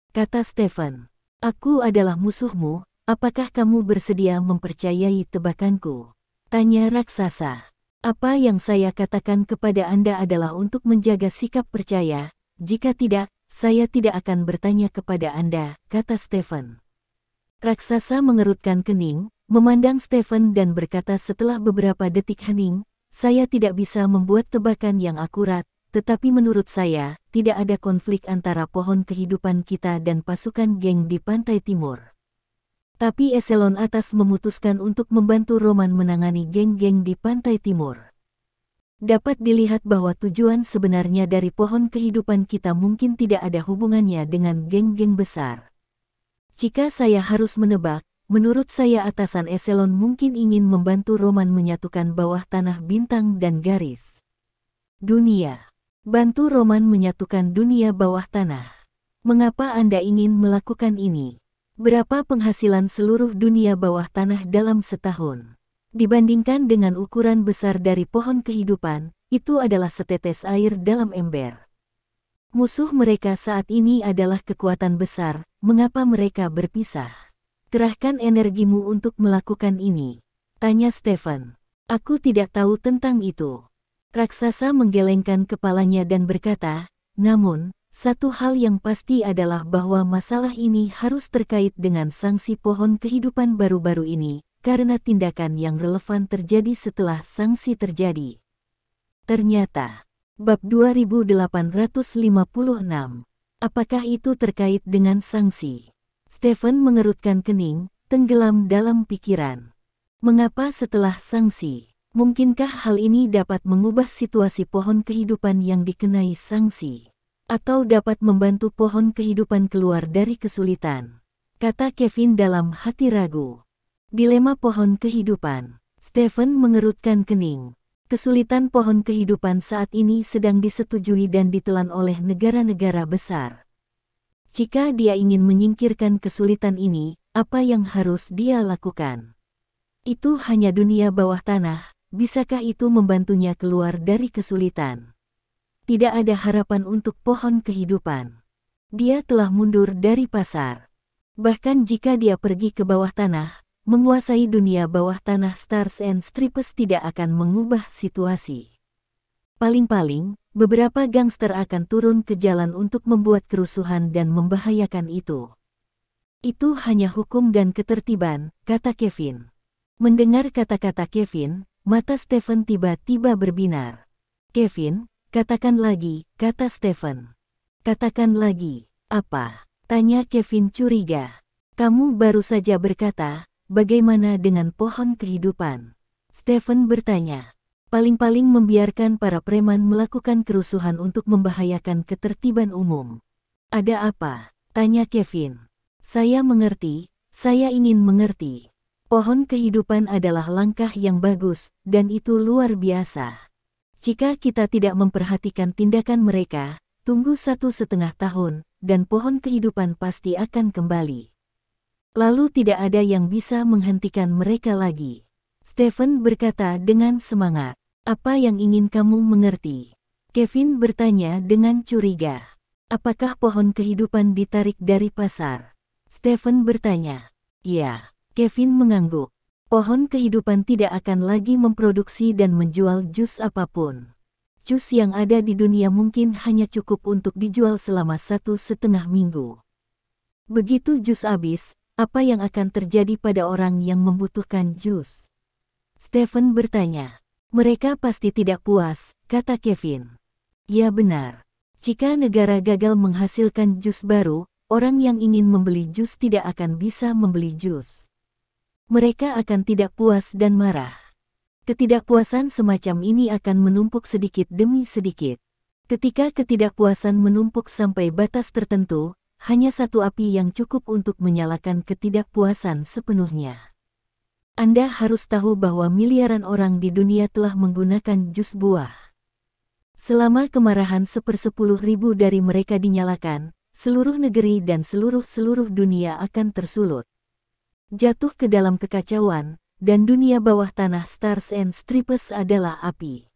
Kata Stephen, aku adalah musuhmu, apakah kamu bersedia mempercayai tebakanku? Tanya raksasa. Apa yang saya katakan kepada Anda adalah untuk menjaga sikap percaya, jika tidak, saya tidak akan bertanya kepada Anda, kata Stephen. Raksasa mengerutkan kening, memandang Stephen dan berkata setelah beberapa detik hening, saya tidak bisa membuat tebakan yang akurat, tetapi menurut saya, tidak ada konflik antara pohon kehidupan kita dan pasukan geng di pantai timur. Tapi eselon atas memutuskan untuk membantu Roman menangani geng-geng di pantai timur. Dapat dilihat bahwa tujuan sebenarnya dari pohon kehidupan kita mungkin tidak ada hubungannya dengan geng-geng besar. Jika saya harus menebak, menurut saya atasan eselon mungkin ingin membantu Roman menyatukan bawah tanah bintang dan garis dunia. Bantu Roman menyatukan dunia bawah tanah. Mengapa Anda ingin melakukan ini? Berapa penghasilan seluruh dunia bawah tanah dalam setahun? Dibandingkan dengan ukuran besar dari pohon kehidupan, itu adalah setetes air dalam ember. Musuh mereka saat ini adalah kekuatan besar, mengapa mereka berpisah? Kerahkan energimu untuk melakukan ini, tanya Stephen. Aku tidak tahu tentang itu. Raksasa menggelengkan kepalanya dan berkata, namun, satu hal yang pasti adalah bahwa masalah ini harus terkait dengan sanksi pohon kehidupan baru-baru ini, karena tindakan yang relevan terjadi setelah sanksi terjadi. Ternyata, bab 2856, apakah itu terkait dengan sanksi? Stephen mengerutkan kening, tenggelam dalam pikiran. Mengapa setelah sanksi? Mungkinkah hal ini dapat mengubah situasi pohon kehidupan yang dikenai sanksi? Atau dapat membantu pohon kehidupan keluar dari kesulitan? Kata Kevin dalam hati ragu. Dilema pohon kehidupan. Stephen mengerutkan kening. Kesulitan pohon kehidupan saat ini sedang disetujui dan ditelan oleh negara-negara besar. Jika dia ingin menyingkirkan kesulitan ini, apa yang harus dia lakukan? Itu hanya dunia bawah tanah, bisakah itu membantunya keluar dari kesulitan? Tidak ada harapan untuk pohon kehidupan. Dia telah mundur dari pasar. Bahkan jika dia pergi ke bawah tanah, menguasai dunia bawah tanah Stars and Stripes tidak akan mengubah situasi. Paling-paling, beberapa gangster akan turun ke jalan untuk membuat kerusuhan dan membahayakan itu. Itu hanya hukum dan ketertiban, kata Kevin. Mendengar kata-kata Kevin, mata Stephen tiba-tiba berbinar. Kevin, katakan lagi, kata Stephen. Katakan lagi, apa? Tanya Kevin curiga. Kamu baru saja berkata, bagaimana dengan pohon kehidupan? Stephen bertanya. Paling-paling membiarkan para preman melakukan kerusuhan untuk membahayakan ketertiban umum. Ada apa? Tanya Kevin. Saya mengerti, saya ingin mengerti. Pohon kehidupan adalah langkah yang bagus, dan itu luar biasa. Jika kita tidak memperhatikan tindakan mereka, tunggu 1,5 tahun, dan pohon kehidupan pasti akan kembali. Lalu tidak ada yang bisa menghentikan mereka lagi. Stephen berkata dengan semangat. Apa yang ingin kamu mengerti? Kevin bertanya dengan curiga. Apakah pohon kehidupan ditarik dari pasar? Stephen bertanya. Ya, Kevin mengangguk. Pohon kehidupan tidak akan lagi memproduksi dan menjual jus apapun. Jus yang ada di dunia mungkin hanya cukup untuk dijual selama 1,5 minggu. Begitu jus habis, apa yang akan terjadi pada orang yang membutuhkan jus? Stephen bertanya. Mereka pasti tidak puas, kata Kevin. Ya benar. Jika negara gagal menghasilkan jus baru, orang yang ingin membeli jus tidak akan bisa membeli jus. Mereka akan tidak puas dan marah. Ketidakpuasan semacam ini akan menumpuk sedikit demi sedikit. Ketika ketidakpuasan menumpuk sampai batas tertentu, hanya satu api yang cukup untuk menyalakan ketidakpuasan sepenuhnya. Anda harus tahu bahwa miliaran orang di dunia telah menggunakan jus buah. Selama kemarahan 1/10.000 dari mereka dinyalakan, seluruh negeri dan seluruh dunia akan tersulut. Jatuh ke dalam kekacauan, dan dunia bawah tanah Stars and Stripes adalah api.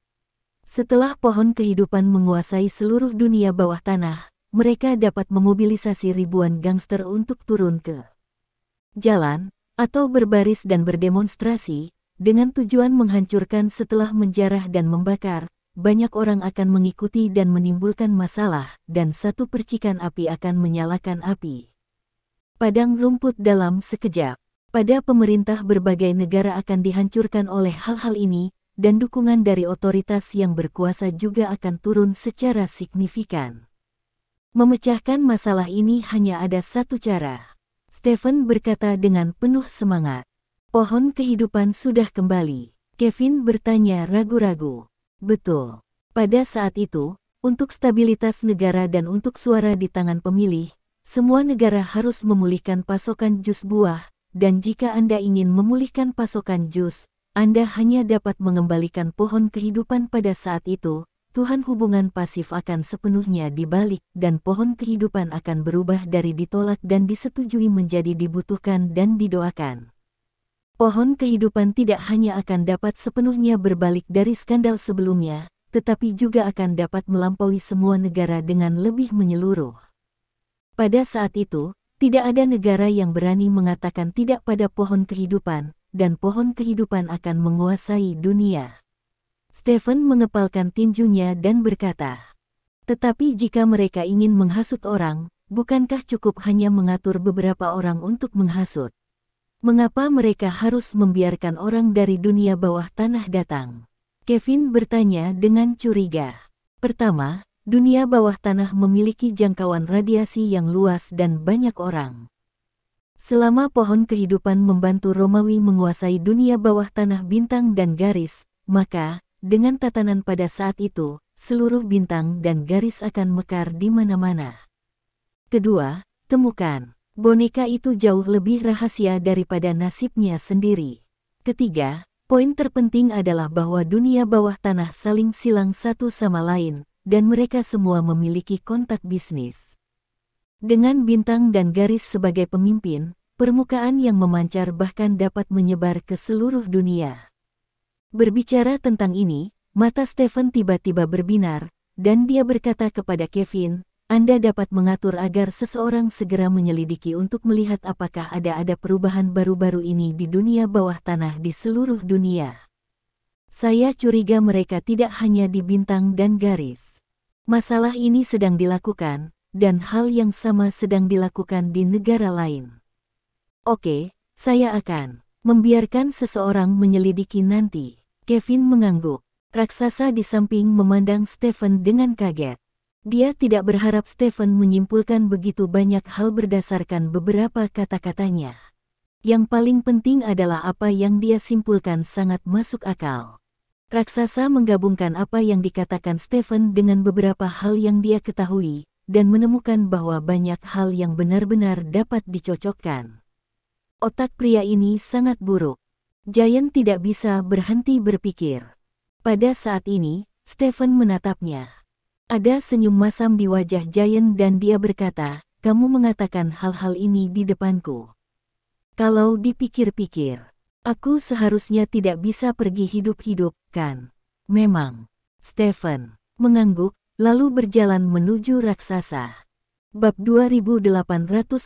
Setelah pohon kehidupan menguasai seluruh dunia bawah tanah, mereka dapat memobilisasi ribuan gangster untuk turun ke jalan, atau berbaris dan berdemonstrasi, dengan tujuan menghancurkan setelah menjarah dan membakar. Banyak orang akan mengikuti dan menimbulkan masalah, dan satu percikan api akan menyalakan api. Padang rumput dalam sekejap. Pada pemerintah berbagai negara akan dihancurkan oleh hal-hal ini, dan dukungan dari otoritas yang berkuasa juga akan turun secara signifikan. Memecahkan masalah ini hanya ada satu cara. Stephen berkata dengan penuh semangat. Pohon kehidupan sudah kembali. Kevin bertanya ragu-ragu. Betul. Pada saat itu, untuk stabilitas negara dan untuk suara di tangan pemilih, semua negara harus memulihkan pasokan jus buah, dan jika Anda ingin memulihkan pasokan jus, Anda hanya dapat mengembalikan pohon kehidupan pada saat itu. Tuhan hubungan pasif akan sepenuhnya dibalik, dan pohon kehidupan akan berubah dari ditolak dan disetujui menjadi dibutuhkan dan didoakan. Pohon kehidupan tidak hanya akan dapat sepenuhnya berbalik dari skandal sebelumnya, tetapi juga akan dapat melampaui semua negara dengan lebih menyeluruh. Pada saat itu, tidak ada negara yang berani mengatakan tidak pada pohon kehidupan, dan pohon kehidupan akan menguasai dunia. Stephen mengepalkan tinjunya dan berkata, tetapi jika mereka ingin menghasut orang, bukankah cukup hanya mengatur beberapa orang untuk menghasut? Mengapa mereka harus membiarkan orang dari dunia bawah tanah datang? Kevin bertanya dengan curiga. Pertama, dunia bawah tanah memiliki jangkauan radiasi yang luas dan banyak orang. Selama pohon kehidupan membantu Romawi menguasai dunia bawah tanah bintang dan garis, maka, dengan tatanan pada saat itu, seluruh bintang dan garis akan mekar di mana-mana. Kedua, temukan. Boneka itu jauh lebih rahasia daripada nasibnya sendiri. Ketiga, poin terpenting adalah bahwa dunia bawah tanah saling silang satu sama lain, dan mereka semua memiliki kontak bisnis. Dengan bintang dan garis sebagai pemimpin, permukaan yang memancar bahkan dapat menyebar ke seluruh dunia. Berbicara tentang ini, mata Stephen tiba-tiba berbinar, dan dia berkata kepada Kevin, Anda dapat mengatur agar seseorang segera menyelidiki untuk melihat apakah ada perubahan baru-baru ini di dunia bawah tanah di seluruh dunia. Saya curiga mereka tidak hanya di bintang dan garis. Masalah ini sedang dilakukan, dan hal yang sama sedang dilakukan di negara lain. Oke, saya akan membiarkan seseorang menyelidiki nanti. Kevin mengangguk. Raksasa di samping memandang Stephen dengan kaget. Dia tidak berharap Stephen menyimpulkan begitu banyak hal berdasarkan beberapa kata-katanya. Yang paling penting adalah apa yang dia simpulkan sangat masuk akal. Raksasa menggabungkan apa yang dikatakan Stephen dengan beberapa hal yang dia ketahui, dan menemukan bahwa banyak hal yang benar-benar dapat dicocokkan. Otak pria ini sangat buruk. Giant tidak bisa berhenti berpikir. Pada saat ini, Stephen menatapnya. Ada senyum masam di wajah Giant dan dia berkata, kamu mengatakan hal-hal ini di depanku. Kalau dipikir-pikir, aku seharusnya tidak bisa pergi hidup-hidup, kan? Memang. Stephen mengangguk, lalu berjalan menuju raksasa. Bab 2857.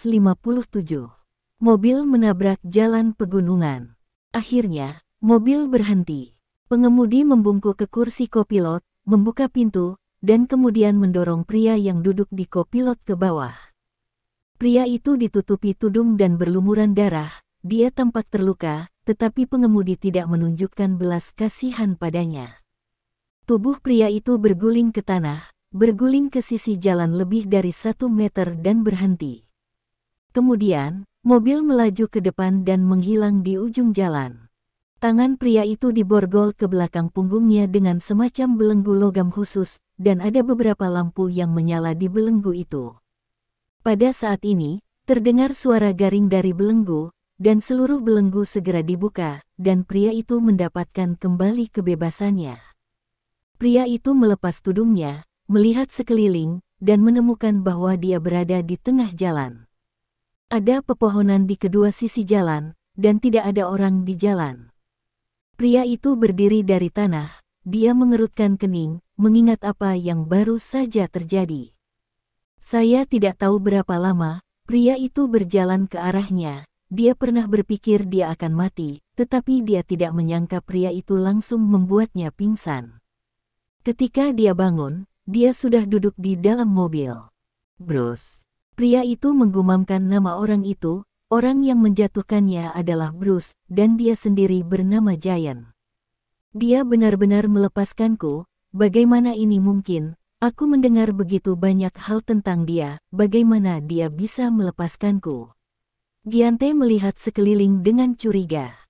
Mobil menabrak jalan pegunungan. Akhirnya, mobil berhenti. Pengemudi membungkuk ke kursi kopilot, membuka pintu, dan kemudian mendorong pria yang duduk di kopilot ke bawah. Pria itu ditutupi tudung dan berlumuran darah, dia tampak terluka, tetapi pengemudi tidak menunjukkan belas kasihan padanya. Tubuh pria itu berguling ke tanah, berguling ke sisi jalan lebih dari 1 meter dan berhenti. Kemudian, mobil melaju ke depan dan menghilang di ujung jalan. Tangan pria itu diborgol ke belakang punggungnya dengan semacam belenggu logam khusus, dan ada beberapa lampu yang menyala di belenggu itu. Pada saat ini, terdengar suara garing dari belenggu, dan seluruh belenggu segera dibuka, dan pria itu mendapatkan kembali kebebasannya. Pria itu melepas tudungnya, melihat sekeliling, dan menemukan bahwa dia berada di tengah jalan. Ada pepohonan di kedua sisi jalan, dan tidak ada orang di jalan. Pria itu berdiri dari tanah, dia mengerutkan kening, mengingat apa yang baru saja terjadi. Saya tidak tahu berapa lama, pria itu berjalan ke arahnya, dia pernah berpikir dia akan mati, tetapi dia tidak menyangka pria itu langsung membuatnya pingsan. Ketika dia bangun, dia sudah duduk di dalam mobil. Bruce. Pria itu menggumamkan nama orang itu, orang yang menjatuhkannya adalah Bruce, dan dia sendiri bernama Giant. Dia benar-benar melepaskanku, bagaimana ini mungkin? Aku mendengar begitu banyak hal tentang dia, bagaimana dia bisa melepaskanku? Giante melihat sekeliling dengan curiga.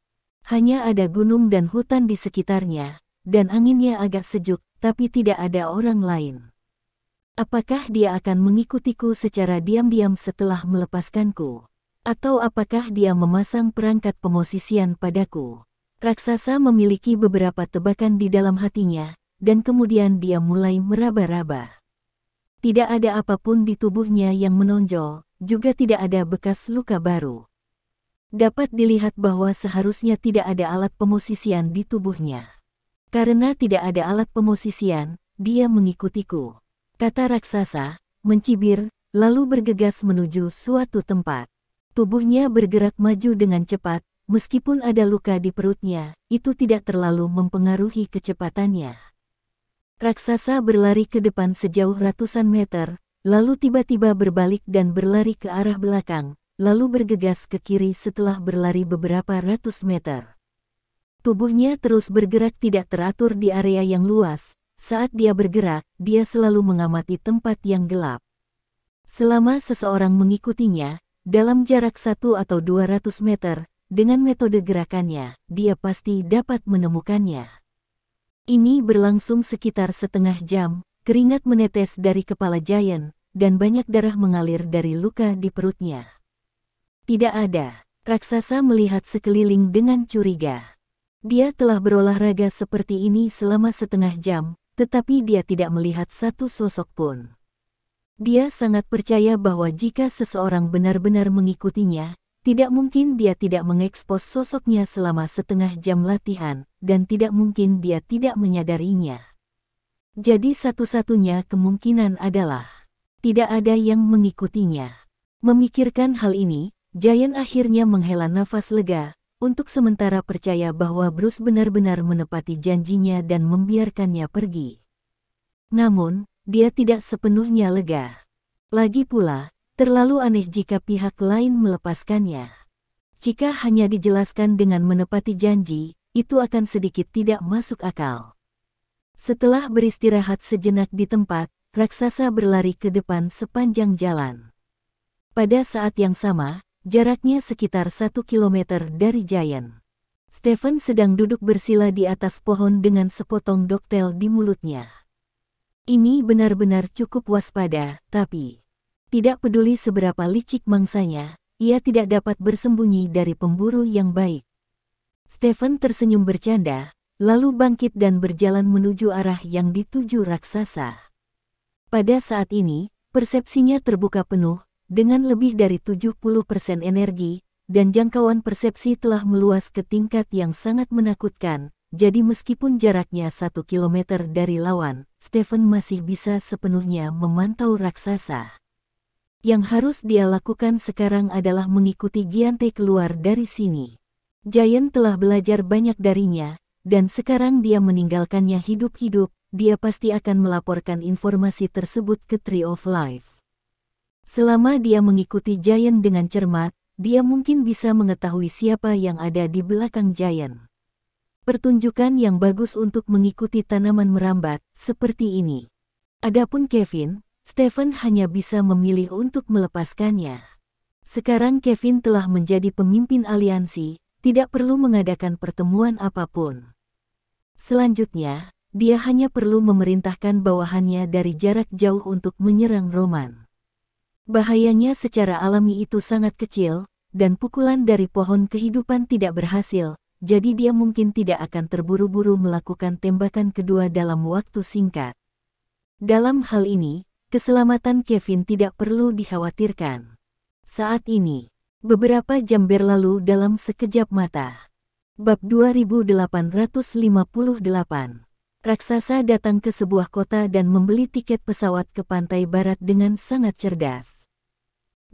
Hanya ada gunung dan hutan di sekitarnya, dan anginnya agak sejuk, tapi tidak ada orang lain. Apakah dia akan mengikutiku secara diam-diam setelah melepaskanku? Atau apakah dia memasang perangkat pemosisian padaku? Raksasa memiliki beberapa tebakan di dalam hatinya, dan kemudian dia mulai meraba-raba. Tidak ada apapun di tubuhnya yang menonjol, juga tidak ada bekas luka baru. Dapat dilihat bahwa seharusnya tidak ada alat pemosisian di tubuhnya. Karena tidak ada alat pemosisian, dia mengikutiku, kata raksasa, mencibir, lalu bergegas menuju suatu tempat. Tubuhnya bergerak maju dengan cepat, meskipun ada luka di perutnya, itu tidak terlalu mempengaruhi kecepatannya. Raksasa berlari ke depan sejauh ratusan meter, lalu tiba-tiba berbalik dan berlari ke arah belakang, lalu bergegas ke kiri setelah berlari beberapa ratus meter. Tubuhnya terus bergerak tidak teratur di area yang luas. Saat dia bergerak, dia selalu mengamati tempat yang gelap. Selama seseorang mengikutinya, dalam jarak 1 atau 200 meter, dengan metode gerakannya, dia pasti dapat menemukannya. Ini berlangsung sekitar setengah jam, keringat menetes dari kepala Giant, dan banyak darah mengalir dari luka di perutnya. Tidak ada. Raksasa melihat sekeliling dengan curiga. Dia telah berolahraga seperti ini selama setengah jam, tetapi dia tidak melihat satu sosok pun. Dia sangat percaya bahwa jika seseorang benar-benar mengikutinya, tidak mungkin dia tidak mengekspos sosoknya selama setengah jam latihan, dan tidak mungkin dia tidak menyadarinya. Jadi satu-satunya kemungkinan adalah tidak ada yang mengikutinya. Memikirkan hal ini, Giant akhirnya menghela nafas lega, untuk sementara percaya bahwa Bruce benar-benar menepati janjinya dan membiarkannya pergi. Namun, dia tidak sepenuhnya lega. Lagi pula, terlalu aneh jika pihak lain melepaskannya. Jika hanya dijelaskan dengan menepati janji, itu akan sedikit tidak masuk akal. Setelah beristirahat sejenak di tempat, raksasa berlari ke depan sepanjang jalan. Pada saat yang sama, jaraknya sekitar 1 kilometer dari Giant. Stephen sedang duduk bersila di atas pohon dengan sepotong doktel di mulutnya. Ini benar-benar cukup waspada, tapi tidak peduli seberapa licik mangsanya, ia tidak dapat bersembunyi dari pemburu yang baik. Stephen tersenyum bercanda, lalu bangkit dan berjalan menuju arah yang dituju raksasa. Pada saat ini, persepsinya terbuka penuh, dengan lebih dari 70% energi, dan jangkauan persepsi telah meluas ke tingkat yang sangat menakutkan. Jadi meskipun jaraknya 1 kilometer dari lawan, Stephen masih bisa sepenuhnya memantau raksasa. Yang harus dia lakukan sekarang adalah mengikuti Giante keluar dari sini. Giant telah belajar banyak darinya, dan sekarang dia meninggalkannya hidup-hidup. Dia pasti akan melaporkan informasi tersebut ke Tree of Life. Selama dia mengikuti Giant dengan cermat, dia mungkin bisa mengetahui siapa yang ada di belakang Giant. Pertunjukan yang bagus untuk mengikuti tanaman merambat, seperti ini. Adapun Kevin, Stephen hanya bisa memilih untuk melepaskannya. Sekarang Kevin telah menjadi pemimpin aliansi, tidak perlu mengadakan pertemuan apapun. Selanjutnya, dia hanya perlu memerintahkan bawahannya dari jarak jauh untuk menyerang Roman. Bahayanya secara alami itu sangat kecil, dan pukulan dari pohon kehidupan tidak berhasil. Jadi dia mungkin tidak akan terburu-buru melakukan tembakan kedua dalam waktu singkat. Dalam hal ini, keselamatan Kevin tidak perlu dikhawatirkan. Saat ini, beberapa jam berlalu dalam sekejap mata. Bab 2858. Raksasa datang ke sebuah kota dan membeli tiket pesawat ke pantai barat dengan sangat cerdas.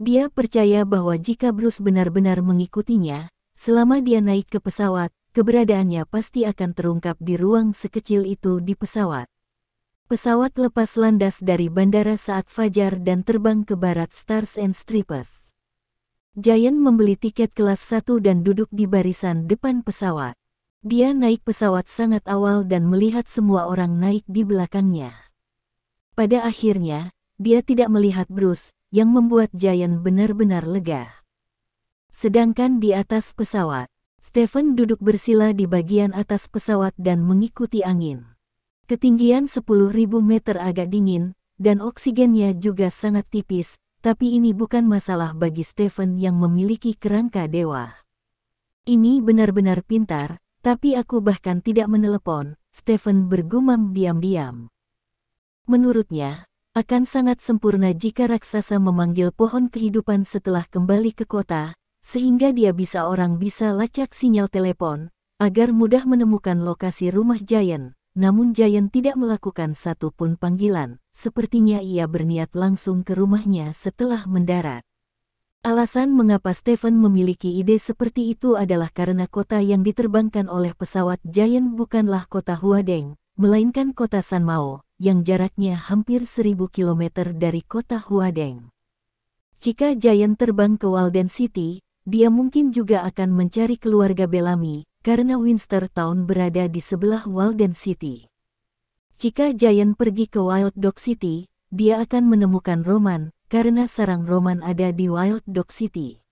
Dia percaya bahwa jika Bruce benar-benar mengikutinya, selama dia naik ke pesawat, keberadaannya pasti akan terungkap di ruang sekecil itu di pesawat. Pesawat lepas landas dari bandara saat fajar dan terbang ke barat Stars and Stripes. Giant membeli tiket kelas 1 dan duduk di barisan depan pesawat. Dia naik pesawat sangat awal dan melihat semua orang naik di belakangnya. Pada akhirnya, dia tidak melihat Bruce, yang membuat Giant benar-benar lega. Sedangkan di atas pesawat, Stephen duduk bersila di bagian atas pesawat dan mengikuti angin. Ketinggian 10.000 meter agak dingin, dan oksigennya juga sangat tipis, tapi ini bukan masalah bagi Stephen yang memiliki kerangka dewa. Ini benar-benar pintar, tapi aku bahkan tidak menelepon, Stephen bergumam diam-diam. Menurutnya, akan sangat sempurna jika raksasa memanggil pohon kehidupan setelah kembali ke kota, sehingga dia bisa lacak sinyal telepon, agar mudah menemukan lokasi rumah Giant. Namun Giant tidak melakukan satu pun panggilan, sepertinya ia berniat langsung ke rumahnya setelah mendarat. Alasan mengapa Stephen memiliki ide seperti itu adalah karena kota yang diterbangkan oleh pesawat Giant bukanlah kota Huadeng, melainkan kota Sanmao, yang jaraknya hampir 1.000 km dari kota Huadeng. Jika Giant terbang ke Walden City, dia mungkin juga akan mencari keluarga Bellamy, karena Winster Town berada di sebelah Walden City. Jika Giant pergi ke Wild Dog City, dia akan menemukan Roman, karena sarang Roman ada di Wild Dog City.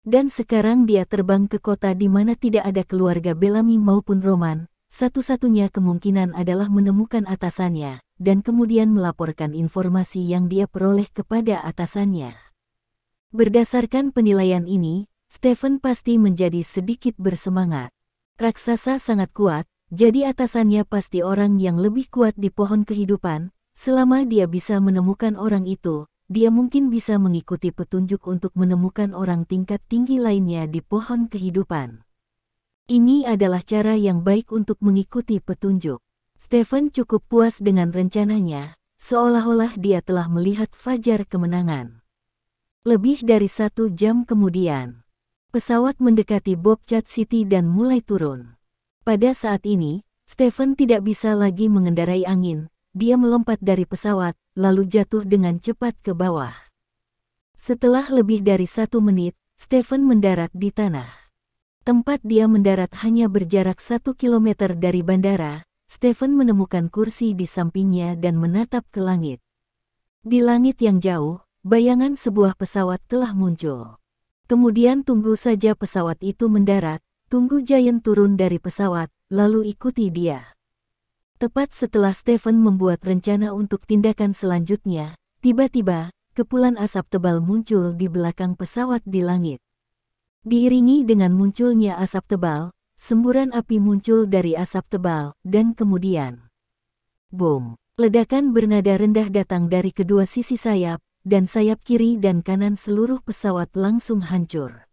Dan sekarang dia terbang ke kota di mana tidak ada keluarga Bellamy maupun Roman, satu-satunya kemungkinan adalah menemukan atasannya, dan kemudian melaporkan informasi yang dia peroleh kepada atasannya. Berdasarkan penilaian ini, Stephen pasti menjadi sedikit bersemangat. Raksasa sangat kuat, jadi atasannya pasti orang yang lebih kuat di pohon kehidupan. Selama dia bisa menemukan orang itu, dia mungkin bisa mengikuti petunjuk untuk menemukan orang tingkat tinggi lainnya di pohon kehidupan. Ini adalah cara yang baik untuk mengikuti petunjuk. Stephen cukup puas dengan rencananya, seolah-olah dia telah melihat fajar kemenangan. Lebih dari 1 jam kemudian, pesawat mendekati Bobcat City dan mulai turun. Pada saat ini, Stephen tidak bisa lagi mengendarai angin. Dia melompat dari pesawat, lalu jatuh dengan cepat ke bawah. Setelah lebih dari 1 menit, Stephen mendarat di tanah. Tempat dia mendarat hanya berjarak 1 kilometer dari bandara. Stephen menemukan kursi di sampingnya dan menatap ke langit. Di langit yang jauh, bayangan sebuah pesawat telah muncul. Kemudian tunggu saja pesawat itu mendarat, tunggu Giant turun dari pesawat, lalu ikuti dia. Tepat setelah Stephen membuat rencana untuk tindakan selanjutnya, tiba-tiba, kepulan asap tebal muncul di belakang pesawat di langit. Diiringi dengan munculnya asap tebal, semburan api muncul dari asap tebal, dan kemudian, boom! Ledakan bernada rendah datang dari kedua sisi sayap, dan sayap kiri dan kanan seluruh pesawat langsung hancur.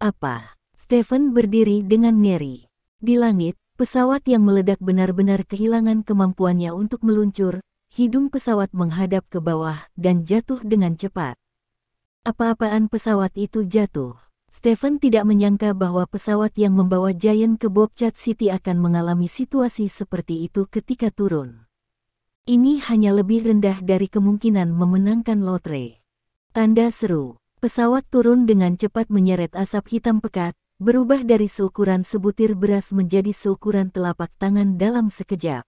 Apa? Stephen berdiri dengan ngeri. Di langit, pesawat yang meledak benar-benar kehilangan kemampuannya untuk meluncur, hidung pesawat menghadap ke bawah dan jatuh dengan cepat. Apa-apaan pesawat itu jatuh? Stephen tidak menyangka bahwa pesawat yang membawa Giant ke Bobcat City akan mengalami situasi seperti itu ketika turun. Ini hanya lebih rendah dari kemungkinan memenangkan lotre. Tanda seru. Pesawat turun dengan cepat menyeret asap hitam pekat, berubah dari seukuran sebutir beras menjadi seukuran telapak tangan dalam sekejap.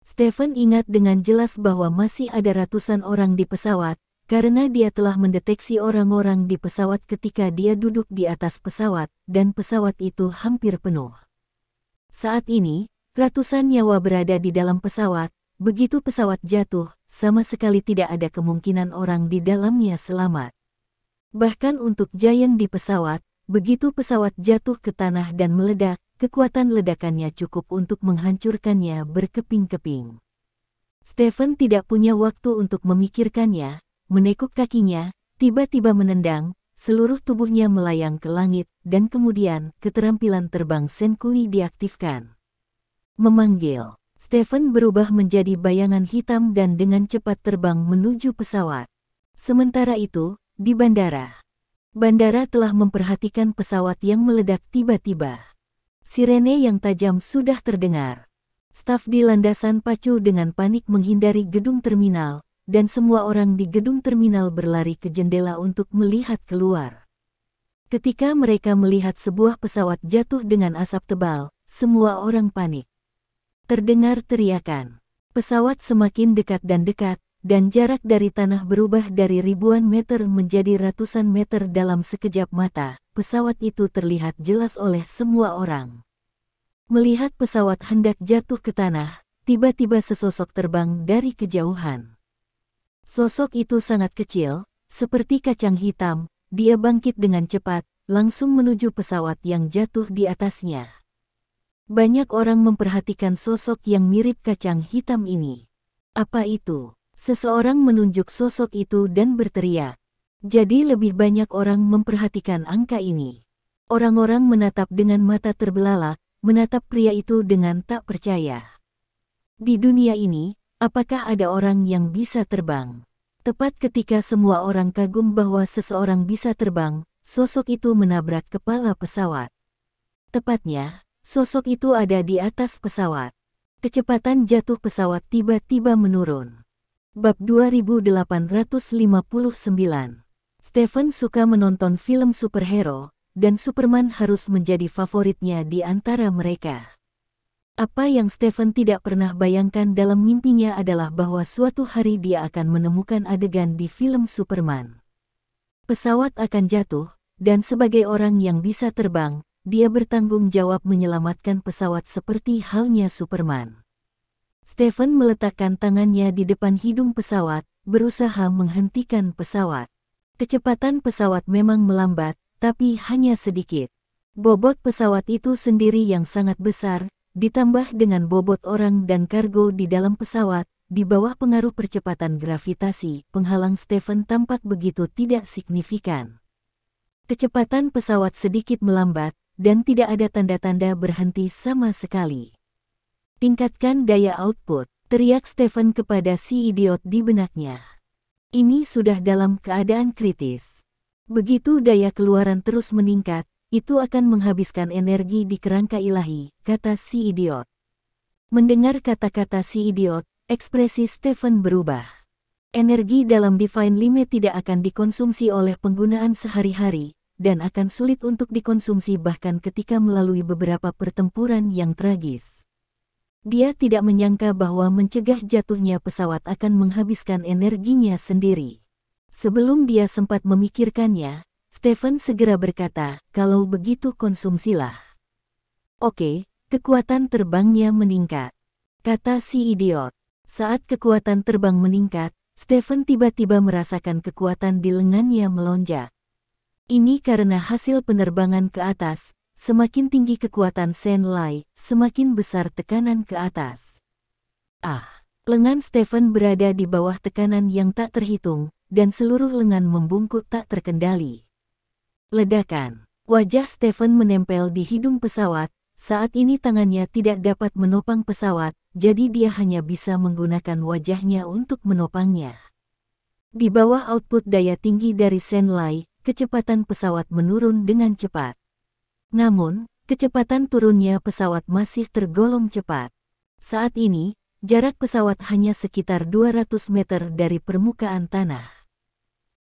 Stephen ingat dengan jelas bahwa masih ada ratusan orang di pesawat, karena dia telah mendeteksi orang-orang di pesawat ketika dia duduk di atas pesawat, dan pesawat itu hampir penuh. Saat ini, ratusan nyawa berada di dalam pesawat, begitu pesawat jatuh, sama sekali tidak ada kemungkinan orang di dalamnya selamat. Bahkan untuk Giant di pesawat, begitu pesawat jatuh ke tanah dan meledak, kekuatan ledakannya cukup untuk menghancurkannya berkeping-keping. Stephen tidak punya waktu untuk memikirkannya, menekuk kakinya, tiba-tiba menendang, seluruh tubuhnya melayang ke langit, dan kemudian keterampilan terbang Senkui diaktifkan. Memanggil, Stephen berubah menjadi bayangan hitam dan dengan cepat terbang menuju pesawat. Sementara itu, di bandara. Bandara telah memperhatikan pesawat yang meledak tiba-tiba. Sirene yang tajam sudah terdengar. Staf di landasan pacu dengan panik menghindari gedung terminal, dan semua orang di gedung terminal berlari ke jendela untuk melihat keluar. Ketika mereka melihat sebuah pesawat jatuh dengan asap tebal, semua orang panik. Terdengar teriakan. Pesawat semakin dekat, dan jarak dari tanah berubah dari ribuan meter menjadi ratusan meter dalam sekejap mata. Pesawat itu terlihat jelas oleh semua orang. Melihat pesawat hendak jatuh ke tanah, tiba-tiba sesosok terbang dari kejauhan. Sosok itu sangat kecil, seperti kacang hitam. Dia bangkit dengan cepat, langsung menuju pesawat yang jatuh di atasnya. Banyak orang memperhatikan sosok yang mirip kacang hitam ini. Apa itu? Seseorang menunjuk sosok itu dan berteriak. Jadi lebih banyak orang memperhatikan angka ini. Orang-orang menatap dengan mata terbelalak, menatap pria itu dengan tak percaya. Di dunia ini, apakah ada orang yang bisa terbang? Tepat ketika semua orang kagum bahwa seseorang bisa terbang, sosok itu menabrak kepala pesawat. Tepatnya, sosok itu ada di atas pesawat. Kecepatan jatuh pesawat tiba-tiba menurun. Bab 2859. Stephen suka menonton film superhero, dan Superman harus menjadi favoritnya di antara mereka. Apa yang Stephen tidak pernah bayangkan dalam mimpinya adalah bahwa suatu hari dia akan menemukan adegan di film Superman. Pesawat akan jatuh, dan sebagai orang yang bisa terbang, dia bertanggung jawab menyelamatkan pesawat seperti halnya Superman. Stephen meletakkan tangannya di depan hidung pesawat, berusaha menghentikan pesawat. Kecepatan pesawat memang melambat, tapi hanya sedikit. Bobot pesawat itu sendiri yang sangat besar, ditambah dengan bobot orang dan kargo di dalam pesawat, di bawah pengaruh percepatan gravitasi, penghalang Stephen tampak begitu tidak signifikan. Kecepatan pesawat sedikit melambat, dan tidak ada tanda-tanda berhenti sama sekali. Tingkatkan daya output, teriak Stephen kepada si idiot di benaknya. Ini sudah dalam keadaan kritis. Begitu daya keluaran terus meningkat, itu akan menghabiskan energi di kerangka ilahi, kata si idiot. Mendengar kata-kata si idiot, ekspresi Stephen berubah. Energi dalam Divine Limit tidak akan dikonsumsi oleh penggunaan sehari-hari, dan akan sulit untuk dikonsumsi bahkan ketika melalui beberapa pertempuran yang tragis. Dia tidak menyangka bahwa mencegah jatuhnya pesawat akan menghabiskan energinya sendiri. Sebelum dia sempat memikirkannya, Stephen segera berkata, "Kalau begitu konsumsilah." "Oke." Kekuatan terbangnya meningkat, kata si idiot. Saat kekuatan terbang meningkat, Stephen tiba-tiba merasakan kekuatan di lengannya melonjak. Ini karena hasil penerbangan ke atas. Semakin tinggi kekuatan Senlai, semakin besar tekanan ke atas. Lengan Stephen berada di bawah tekanan yang tak terhitung, dan seluruh lengan membungkuk tak terkendali. Ledakan. Wajah Stephen menempel di hidung pesawat. Saat ini tangannya tidak dapat menopang pesawat, jadi dia hanya bisa menggunakan wajahnya untuk menopangnya. Di bawah output daya tinggi dari Senlai, kecepatan pesawat menurun dengan cepat. Namun, kecepatan turunnya pesawat masih tergolong cepat. Saat ini, jarak pesawat hanya sekitar 200 meter dari permukaan tanah.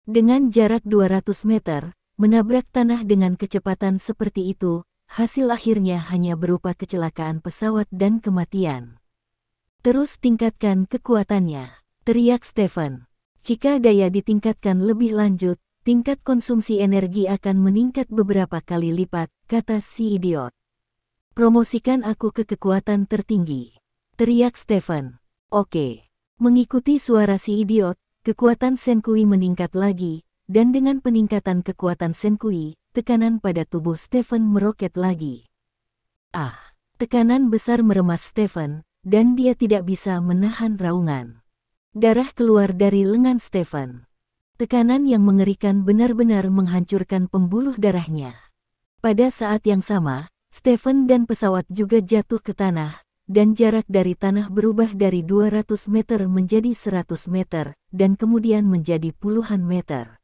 Dengan jarak 200 meter, menabrak tanah dengan kecepatan seperti itu, hasil akhirnya hanya berupa kecelakaan pesawat dan kematian. Terus tingkatkan kekuatannya, teriak Stephen. Jika daya ditingkatkan lebih lanjut, tingkat konsumsi energi akan meningkat beberapa kali lipat, kata si idiot. Promosikan aku ke kekuatan tertinggi, teriak Stephen. Oke. Mengikuti suara si idiot, kekuatan Senkui meningkat lagi, dan dengan peningkatan kekuatan Senkui, tekanan pada tubuh Stephen meroket lagi. Tekanan besar meremas Stephen, dan dia tidak bisa menahan raungan. Darah keluar dari lengan Stephen. Tekanan yang mengerikan benar-benar menghancurkan pembuluh darahnya. Pada saat yang sama, Stephen dan pesawat juga jatuh ke tanah, dan jarak dari tanah berubah dari 200 meter menjadi 100 meter, dan kemudian menjadi puluhan meter.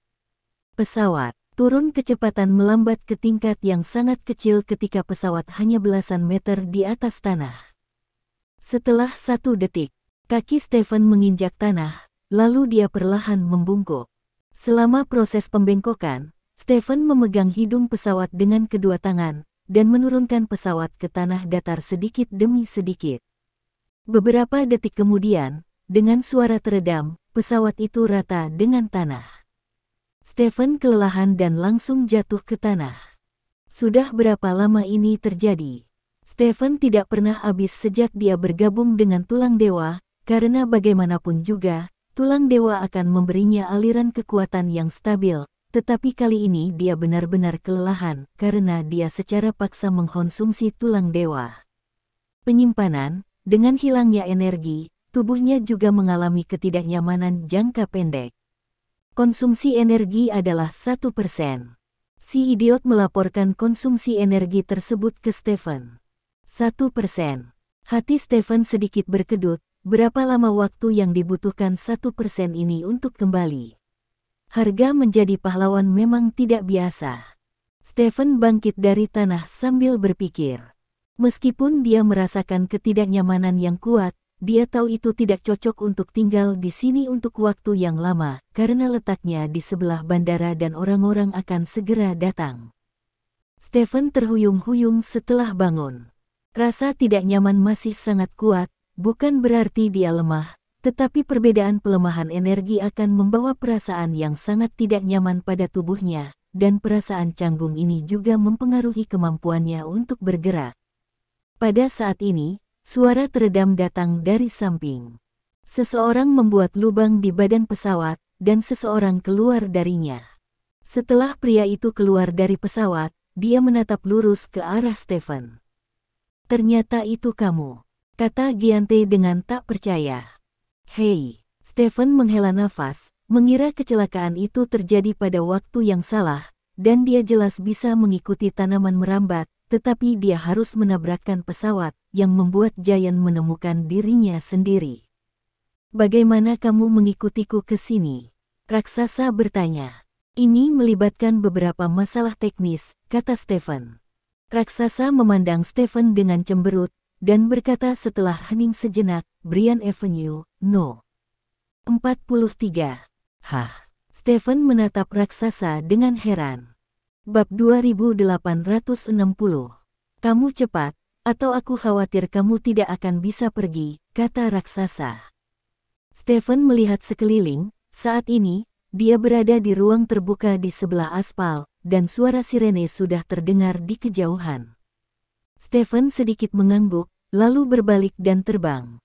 Pesawat turun kecepatan melambat ke tingkat yang sangat kecil ketika pesawat hanya belasan meter di atas tanah. Setelah 1 detik, kaki Stephen menginjak tanah, lalu dia perlahan membungkuk. Selama proses pembengkokan, Stephen memegang hidung pesawat dengan kedua tangan, dan menurunkan pesawat ke tanah datar sedikit demi sedikit. Beberapa detik kemudian, dengan suara teredam, pesawat itu rata dengan tanah. Stephen kelelahan dan langsung jatuh ke tanah. Sudah berapa lama ini terjadi? Stephen tidak pernah habis sejak dia bergabung dengan Tulang Dewa, karena bagaimanapun juga, Tulang Dewa akan memberinya aliran kekuatan yang stabil, tetapi kali ini dia benar-benar kelelahan karena dia secara paksa mengkonsumsi Tulang Dewa. Penyimpanan, dengan hilangnya energi, tubuhnya juga mengalami ketidaknyamanan jangka pendek. Konsumsi energi adalah 1%. Si idiot melaporkan konsumsi energi tersebut ke Stephen. 1%. Hati Stephen sedikit berkedut, berapa lama waktu yang dibutuhkan 1% ini untuk kembali. Harga menjadi pahlawan memang tidak biasa. Stephen bangkit dari tanah sambil berpikir. Meskipun dia merasakan ketidaknyamanan yang kuat, dia tahu itu tidak cocok untuk tinggal di sini untuk waktu yang lama, karena letaknya di sebelah bandara dan orang-orang akan segera datang. Stephen terhuyung-huyung setelah bangun. Rasa tidak nyaman masih sangat kuat, bukan berarti dia lemah, tetapi perbedaan pelemahan energi akan membawa perasaan yang sangat tidak nyaman pada tubuhnya, dan perasaan canggung ini juga mempengaruhi kemampuannya untuk bergerak. Pada saat ini, suara teredam datang dari samping. Seseorang membuat lubang di badan pesawat, dan seseorang keluar darinya. Setelah pria itu keluar dari pesawat, dia menatap lurus ke arah Stephen. "Ternyata itu kamu," kata Giante dengan tak percaya. "Hei," Stephen menghela nafas, mengira kecelakaan itu terjadi pada waktu yang salah, dan dia jelas bisa mengikuti tanaman merambat, tetapi dia harus menabrakkan pesawat, yang membuat Giant menemukan dirinya sendiri. "Bagaimana kamu mengikutiku ke sini?" raksasa bertanya. "Ini melibatkan beberapa masalah teknis," kata Stephen. Raksasa memandang Stephen dengan cemberut, dan berkata setelah hening sejenak, "Brian Avenue, No. 43. Hah? Stephen menatap raksasa dengan heran. Bab 2860. "Kamu cepat, atau aku khawatir kamu tidak akan bisa pergi," kata raksasa. Stephen melihat sekeliling. Saat ini, dia berada di ruang terbuka di sebelah aspal, dan suara sirene sudah terdengar di kejauhan. Stephen sedikit mengangguk, lalu berbalik dan terbang.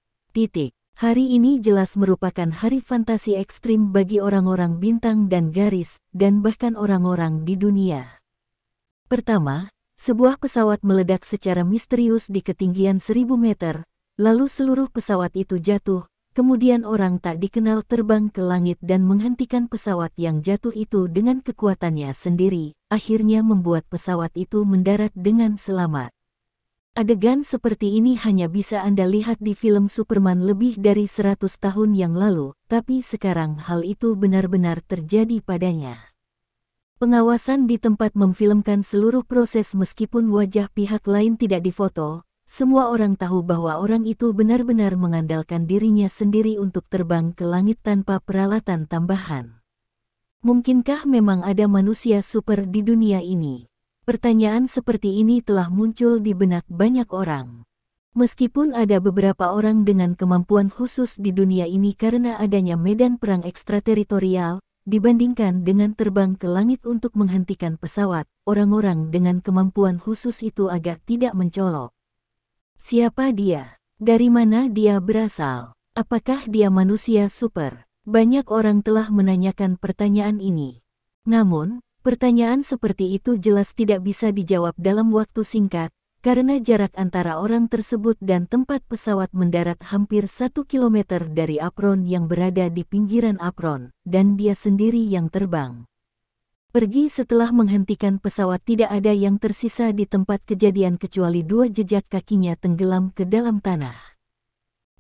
Hari ini jelas merupakan hari fantasi ekstrim bagi orang-orang bintang dan garis, dan bahkan orang-orang di dunia. Pertama, sebuah pesawat meledak secara misterius di ketinggian 1000 meter, lalu seluruh pesawat itu jatuh, kemudian orang tak dikenal terbang ke langit dan menghentikan pesawat yang jatuh itu dengan kekuatannya sendiri, akhirnya membuat pesawat itu mendarat dengan selamat. Adegan seperti ini hanya bisa Anda lihat di film Superman lebih dari 100 tahun yang lalu, tapi sekarang hal itu benar-benar terjadi padanya. Pengawasan di tempat memfilmkan seluruh proses meskipun wajah pihak lain tidak difoto, semua orang tahu bahwa orang itu benar-benar mengandalkan dirinya sendiri untuk terbang ke langit tanpa peralatan tambahan. Mungkinkah memang ada manusia super di dunia ini? Pertanyaan seperti ini telah muncul di benak banyak orang. Meskipun ada beberapa orang dengan kemampuan khusus di dunia ini karena adanya medan perang ekstrateritorial, dibandingkan dengan terbang ke langit untuk menghentikan pesawat, orang-orang dengan kemampuan khusus itu agak tidak mencolok. Siapa dia? Dari mana dia berasal? Apakah dia manusia super? Banyak orang telah menanyakan pertanyaan ini. Namun, pertanyaan seperti itu jelas tidak bisa dijawab dalam waktu singkat, karena jarak antara orang tersebut dan tempat pesawat mendarat hampir 1 kilometer dari apron yang berada di pinggiran apron, dan dia sendiri yang terbang. Pergi setelah menghentikan pesawat, tidak ada yang tersisa di tempat kejadian kecuali 2 jejak kakinya tenggelam ke dalam tanah.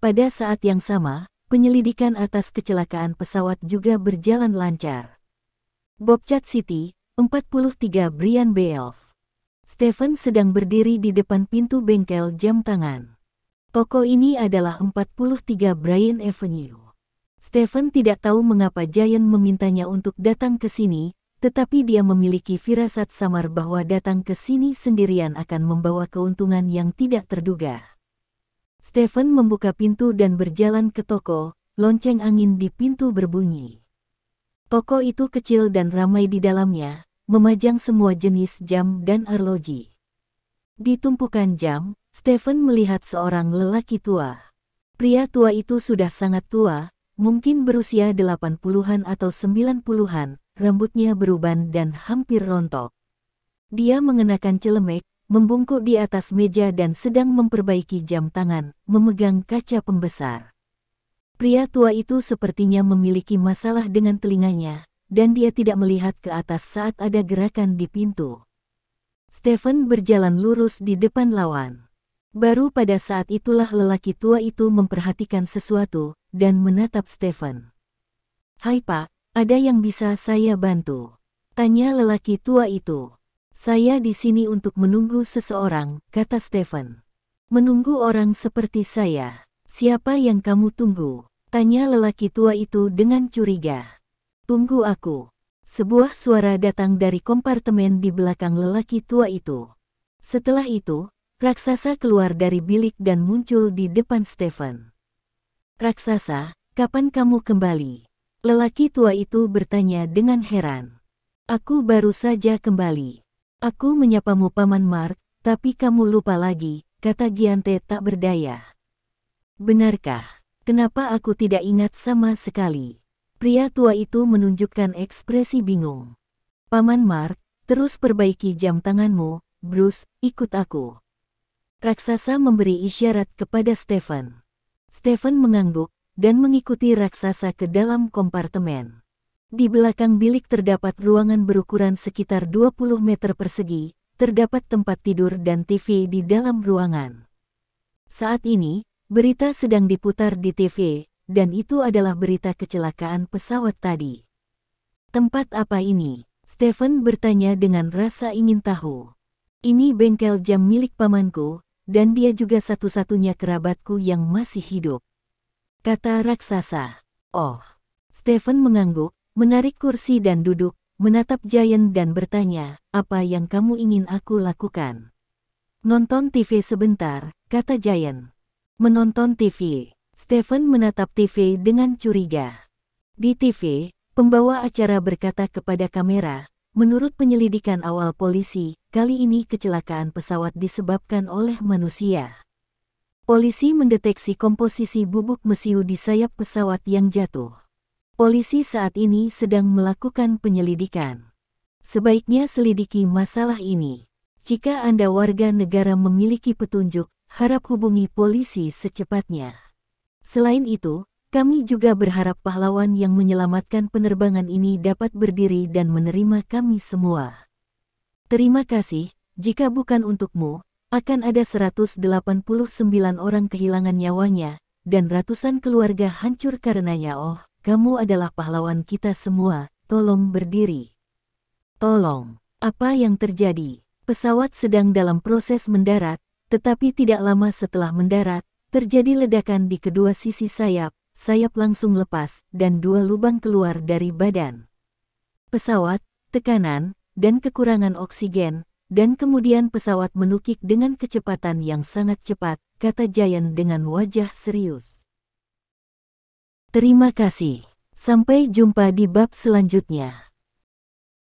Pada saat yang sama, penyelidikan atas kecelakaan pesawat juga berjalan lancar. Bobcat City, 43 Brian Bale. Stephen sedang berdiri di depan pintu bengkel jam tangan. Toko ini adalah 43 Bryan Avenue. Stephen tidak tahu mengapa Giant memintanya untuk datang ke sini, tetapi dia memiliki firasat samar bahwa datang ke sini sendirian akan membawa keuntungan yang tidak terduga. Stephen membuka pintu dan berjalan ke toko, lonceng angin di pintu berbunyi. Toko itu kecil dan ramai di dalamnya, memajang semua jenis jam dan arloji. Di tumpukan jam, Stephen melihat seorang lelaki tua. Pria tua itu sudah sangat tua, mungkin berusia 80-an atau 90-an, rambutnya beruban dan hampir rontok. Dia mengenakan celemek, membungkuk di atas meja dan sedang memperbaiki jam tangan, memegang kaca pembesar. Pria tua itu sepertinya memiliki masalah dengan telinganya, dan dia tidak melihat ke atas saat ada gerakan di pintu. Stephen berjalan lurus di depan lawan. Baru pada saat itulah lelaki tua itu memperhatikan sesuatu, dan menatap Stephen. "Hai Pak, ada yang bisa saya bantu?" tanya lelaki tua itu. "Saya di sini untuk menunggu seseorang," kata Stephen. "Menunggu orang seperti saya? Siapa yang kamu tunggu?" tanya lelaki tua itu dengan curiga. "Tunggu aku." Sebuah suara datang dari kompartemen di belakang lelaki tua itu. Setelah itu, raksasa keluar dari bilik dan muncul di depan Stephen. "Raksasa, kapan kamu kembali?" lelaki tua itu bertanya dengan heran. "Aku baru saja kembali. Aku menyapamu Paman Mark, tapi kamu lupa lagi," kata Giante tak berdaya. "Benarkah? Kenapa aku tidak ingat sama sekali?" Pria tua itu menunjukkan ekspresi bingung. "Paman Mark, terus perbaiki jam tanganmu, Bruce, ikut aku." Raksasa memberi isyarat kepada Stephen. Stephen mengangguk, dan mengikuti raksasa ke dalam kompartemen. Di belakang bilik terdapat ruangan berukuran sekitar 20 meter persegi, terdapat tempat tidur dan TV di dalam ruangan. Saat ini, berita sedang diputar di TV, dan itu adalah berita kecelakaan pesawat tadi. "Tempat apa ini?" Stephen bertanya dengan rasa ingin tahu. "Ini bengkel jam milik pamanku, dan dia juga satu-satunya kerabatku yang masih hidup," kata raksasa. "Oh." Stephen mengangguk, menarik kursi dan duduk, menatap Giant dan bertanya, "Apa yang kamu ingin aku lakukan?" "Nonton TV sebentar," kata Giant. "Menonton TV?" Stephen menatap TV dengan curiga. Di TV, pembawa acara berkata kepada kamera, "Menurut penyelidikan awal polisi, kali ini kecelakaan pesawat disebabkan oleh manusia. Polisi mendeteksi komposisi bubuk mesiu di sayap pesawat yang jatuh. Polisi saat ini sedang melakukan penyelidikan. Sebaiknya selidiki masalah ini. Jika Anda warga negara memiliki petunjuk, harap hubungi polisi secepatnya." Selain itu, Kami juga berharap pahlawan yang menyelamatkan penerbangan ini dapat berdiri dan menerima kami semua. Terima kasih, jika bukan untukmu, akan ada 189 orang kehilangan nyawanya, dan ratusan keluarga hancur karenanya. Oh, kamu adalah pahlawan kita semua, tolong berdiri. Tolong, apa yang terjadi? Pesawat sedang dalam proses mendarat, tetapi tidak lama setelah mendarat, terjadi ledakan di kedua sisi sayap langsung lepas, dan 2 lubang keluar dari badan pesawat, tekanan, dan kekurangan oksigen, dan kemudian pesawat menukik dengan kecepatan yang sangat cepat, kata Giant dengan wajah serius. Terima kasih. Sampai jumpa di bab selanjutnya.